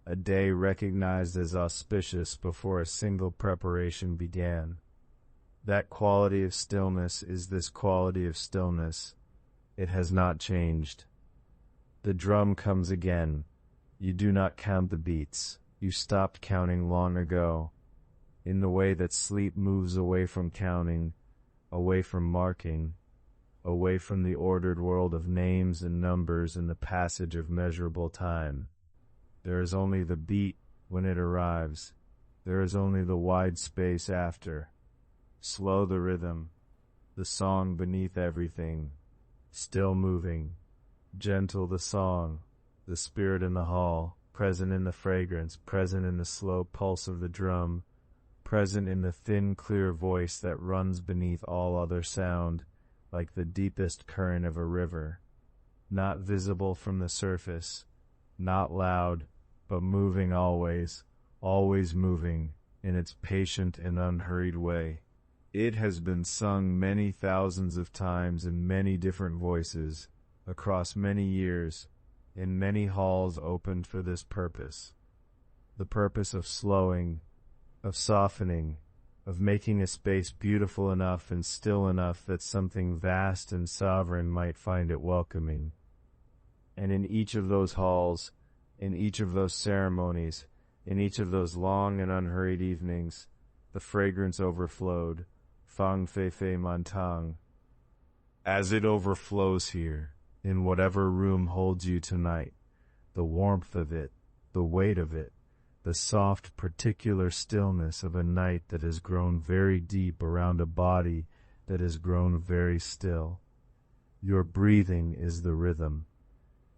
a day recognized as auspicious before a single preparation began. That quality of stillness is this quality of stillness. It has not changed. The drum comes again. You do not count the beats. You stopped counting long ago. In the way that sleep moves away from counting, away from marking, away from the ordered world of names and numbers and the passage of measurable time. There is only the beat when it arrives. There is only the wide space after. Slow the rhythm, the song beneath everything, still moving. Gentle the song, the Spirit in the hall, present in the fragrance, present in the slow pulse of the drum, present in the thin, clear voice that runs beneath all other sound, like the deepest current of a river, not visible from the surface, not loud, but moving always, always moving, in its patient and unhurried way. It has been sung many thousands of times in many different voices, across many years, in many halls opened for this purpose. The purpose of slowing, of softening, of making a space beautiful enough and still enough that something vast and sovereign might find it welcoming. And in each of those halls, in each of those ceremonies, in each of those long and unhurried evenings, the fragrance overflowed, fang fei fei mantang. As it overflows here, in whatever room holds you tonight, the warmth of it, the weight of it, the soft particular stillness of a night that has grown very deep around a body that has grown very still. Your breathing is the rhythm.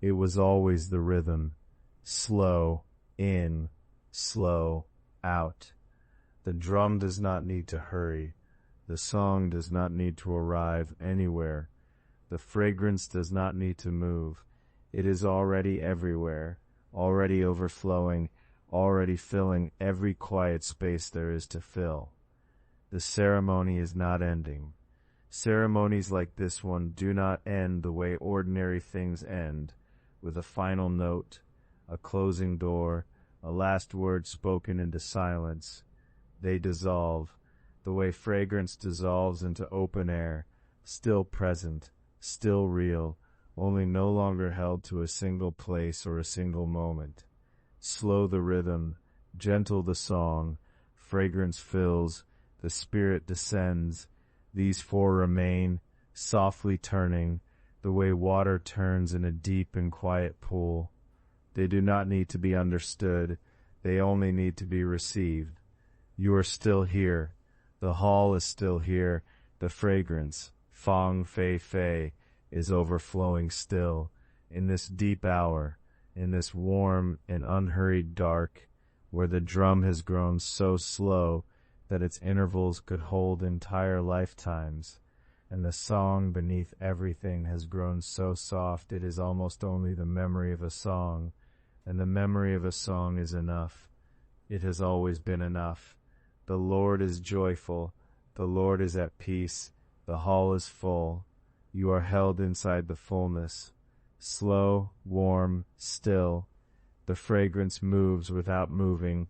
It was always the rhythm. Slow in, slow out. The drum does not need to hurry. The song does not need to arrive anywhere. The fragrance does not need to move. It is already everywhere, already overflowing, already filling every quiet space there is to fill. The ceremony is not ending. Ceremonies like this one do not end the way ordinary things end, with a final note, a closing door, a last word spoken into silence. They dissolve, the way fragrance dissolves into open air, still present, still real, only no longer held to a single place or a single moment. Slow the rhythm, gentle the song, fragrance fills, the spirit descends. These four remain, softly turning, the way water turns in a deep and quiet pool. They do not need to be understood, they only need to be received. You are still here, the hall is still here, the fragrance, fong fei fei, is overflowing still, in this deep hour, in this warm and unhurried dark, where the drum has grown so slow that its intervals could hold entire lifetimes, and the song beneath everything has grown so soft it is almost only the memory of a song, and the memory of a song is enough. It has always been enough. The Lord is joyful, the Lord is at peace, the hall is full. You are held inside the fullness, slow, warm, still. The fragrance moves without moving.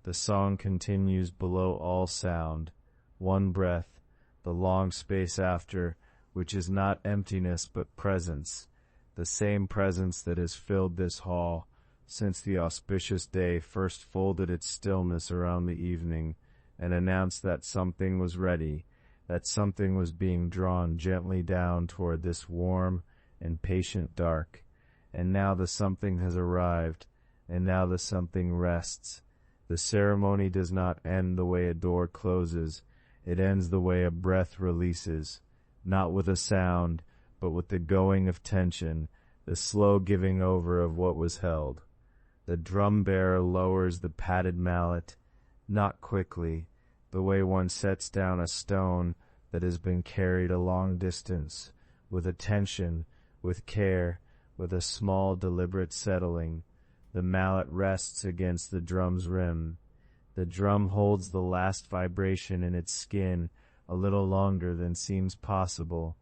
The song continues below all sound. One breath, the long space after, which is not emptiness but presence, the same presence that has filled this hall since the auspicious day first folded its stillness around the evening and announced that something was ready, that something was being drawn gently down toward this warm and patient dark. And now the something has arrived, and now the something rests. The ceremony does not end the way a door closes, it ends the way a breath releases, not with a sound, but with the going of tension, the slow giving over of what was held. The drum bearer lowers the padded mallet, not quickly, the way one sets down a stone that has been carried a long distance, with attention, with care, with a small deliberate settling. The mallet rests against the drum's rim. The drum holds the last vibration in its skin a little longer than seems possible.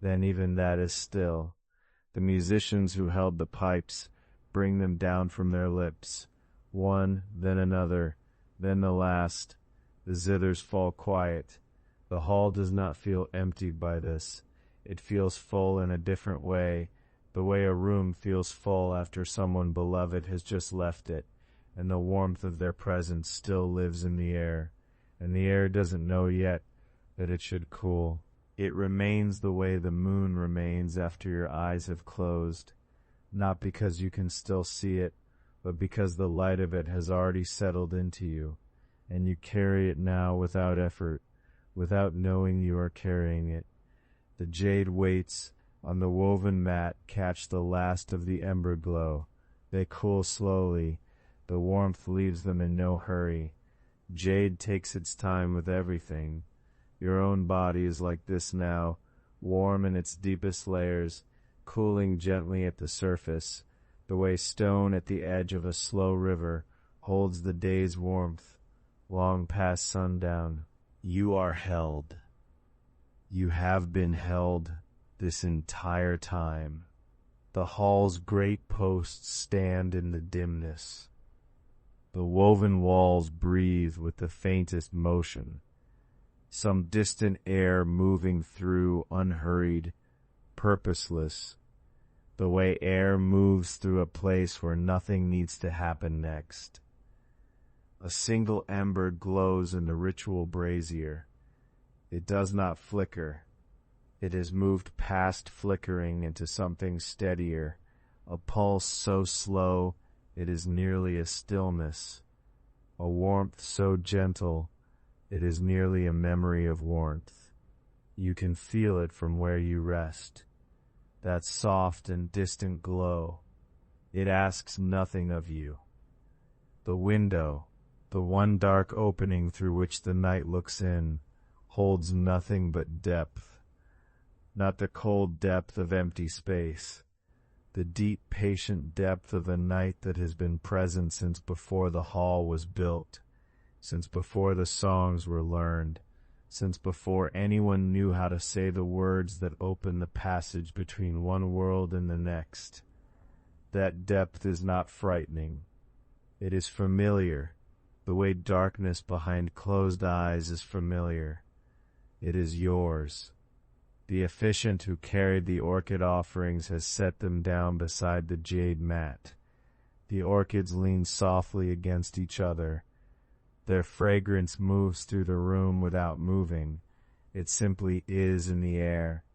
Then even that is still. The musicians who held the pipes bring them down from their lips. One, then another, then the last. The zithers fall quiet. The hall does not feel emptied by this. It feels full in a different way, the way a room feels full after someone beloved has just left it, and the warmth of their presence still lives in the air, and the air doesn't know yet that it should cool. It remains the way the moon remains after your eyes have closed, not because you can still see it, but because the light of it has already settled into you, and you carry it now without effort, without knowing you are carrying it. The jade waits on the woven mat catch the last of the ember glow. They cool slowly. The warmth leaves them in no hurry. Jade takes its time with everything. Your own body is like this now, warm in its deepest layers, cooling gently at the surface, the way stone at the edge of a slow river holds the day's warmth, long past sundown. You are held. You have been held this entire time. The hall's great posts stand in the dimness. The woven walls breathe with the faintest motion, some distant air moving through unhurried, purposeless, the way air moves through a place where nothing needs to happen next. A single ember glows in the ritual brazier. It does not flicker. It has moved past flickering into something steadier, a pulse so slow it is nearly a stillness, a warmth so gentle it is nearly a memory of warmth. You can feel it from where you rest, that soft and distant glow. It asks nothing of you. The window, The one dark opening through which the night looks in holds nothing but depth, not the cold depth of empty space, the deep, patient depth of a night that has been present since before the hall was built, since before the songs were learned, since before anyone knew how to say the words that open the passage between one world and the next. That depth is not frightening. It is familiar, the way darkness behind closed eyes is familiar. It is yours. The officiant who carried the orchid offerings has set them down beside the jade mat. The orchids lean softly against each other. Their fragrance moves through the room without moving. It simply is in the air.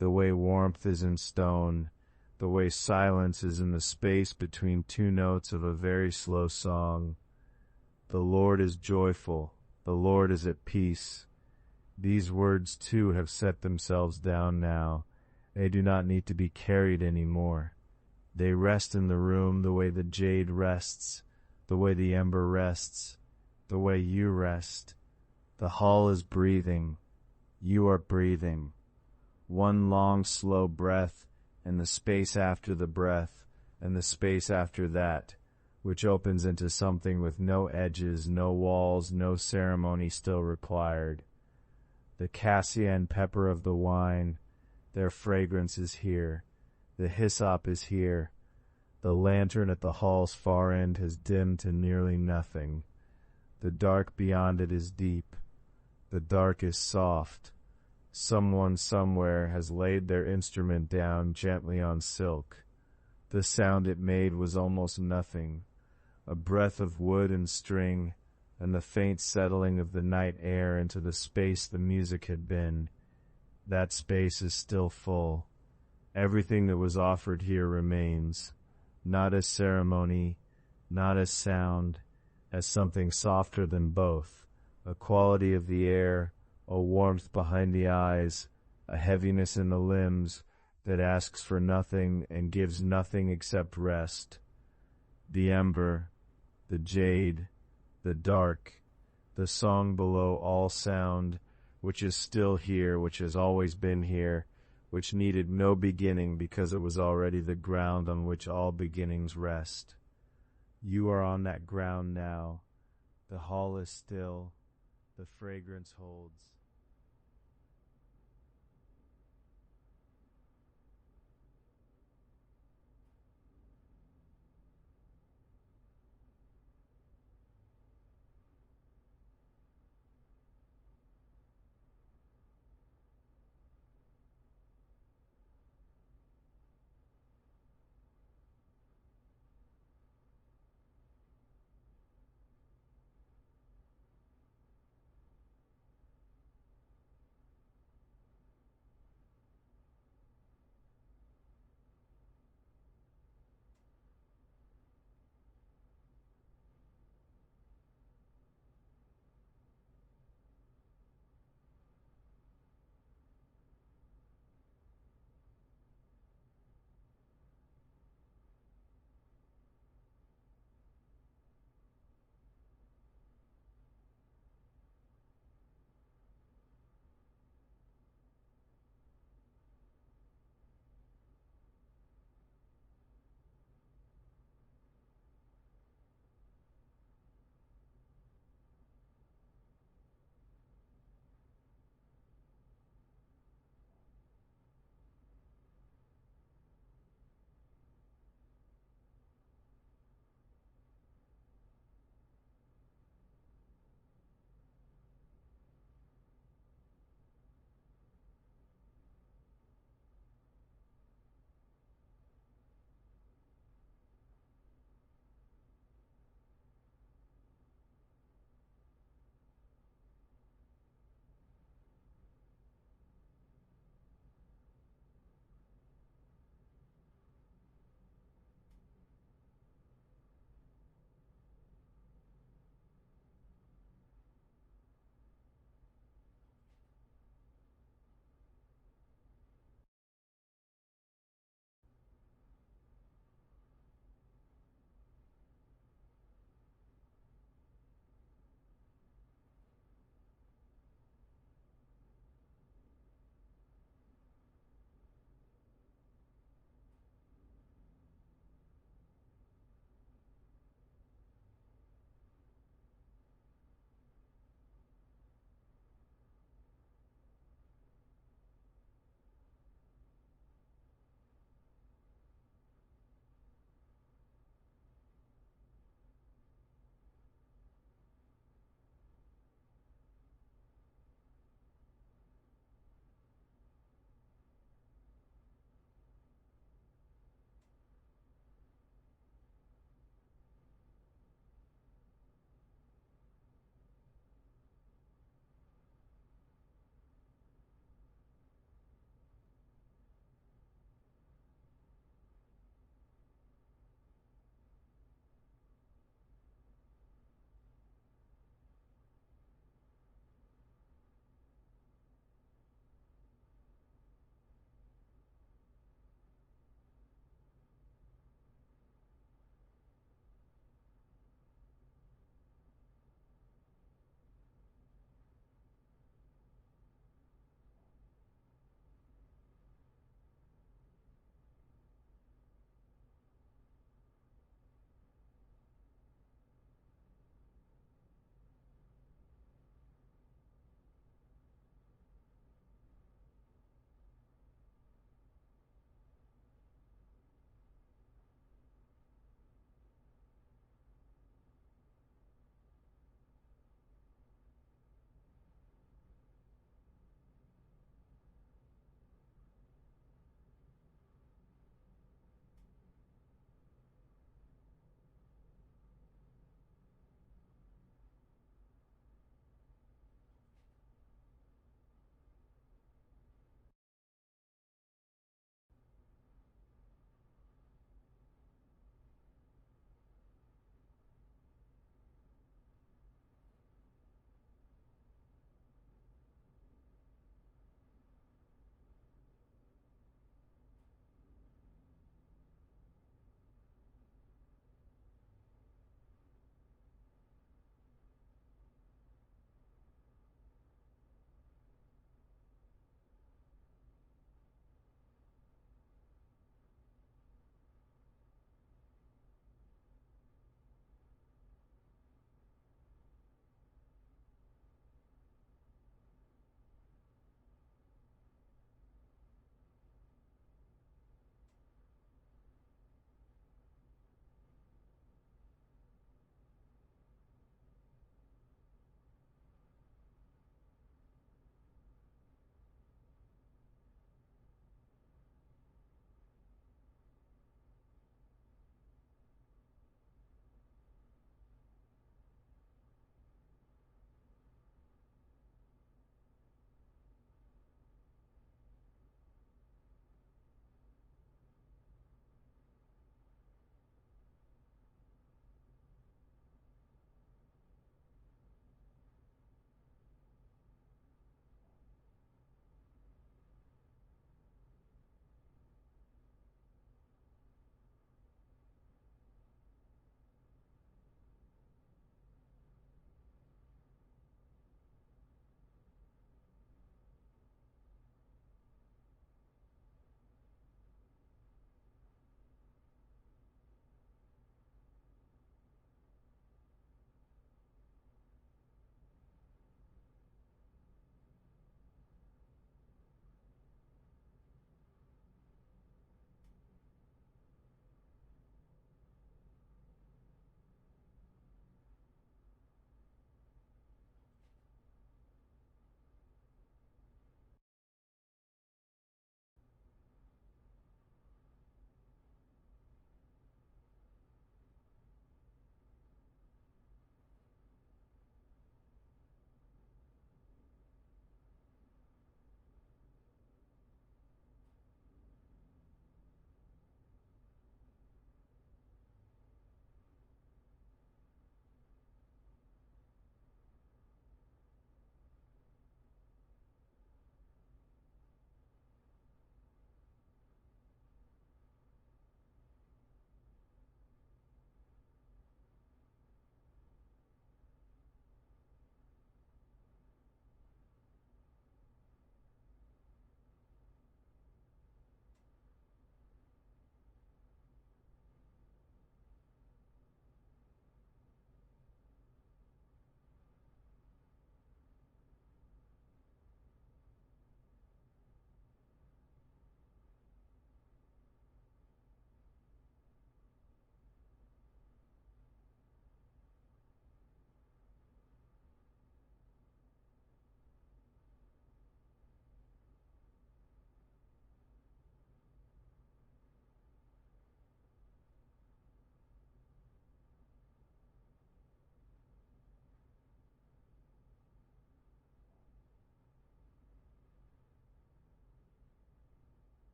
The way warmth is in stone, the way silence is in the space between two notes of a very slow song. The Lord is joyful. The Lord is at peace. These words, too, have set themselves down now. They do not need to be carried any more. They rest in the room the way the jade rests, the way the ember rests, the way you rest. The hall is breathing. You are breathing. One long, slow breath, and the space after the breath, and the space after that, which opens into something with no edges, no walls, no ceremony still required. The cassia and pepper of the wine, their fragrance is here. The hyssop is here. The lantern at the hall's far end has dimmed to nearly nothing. The dark beyond it is deep. The dark is soft. Someone somewhere has laid their instrument down gently on silk. The sound it made was almost nothing, a breath of wood and string, and the faint settling of the night air into the space the music had been. That space is still full. Everything that was offered here remains, not as ceremony, not as sound, as something softer than both, a quality of the air, a warmth behind the eyes, a heaviness in the limbs that asks for nothing and gives nothing except rest. The ember, the jade, the dark, the song below all sound, which is still here, which has always been here, which needed no beginning because it was already the ground on which all beginnings rest. You are on that ground now. The hall is still. The fragrance holds.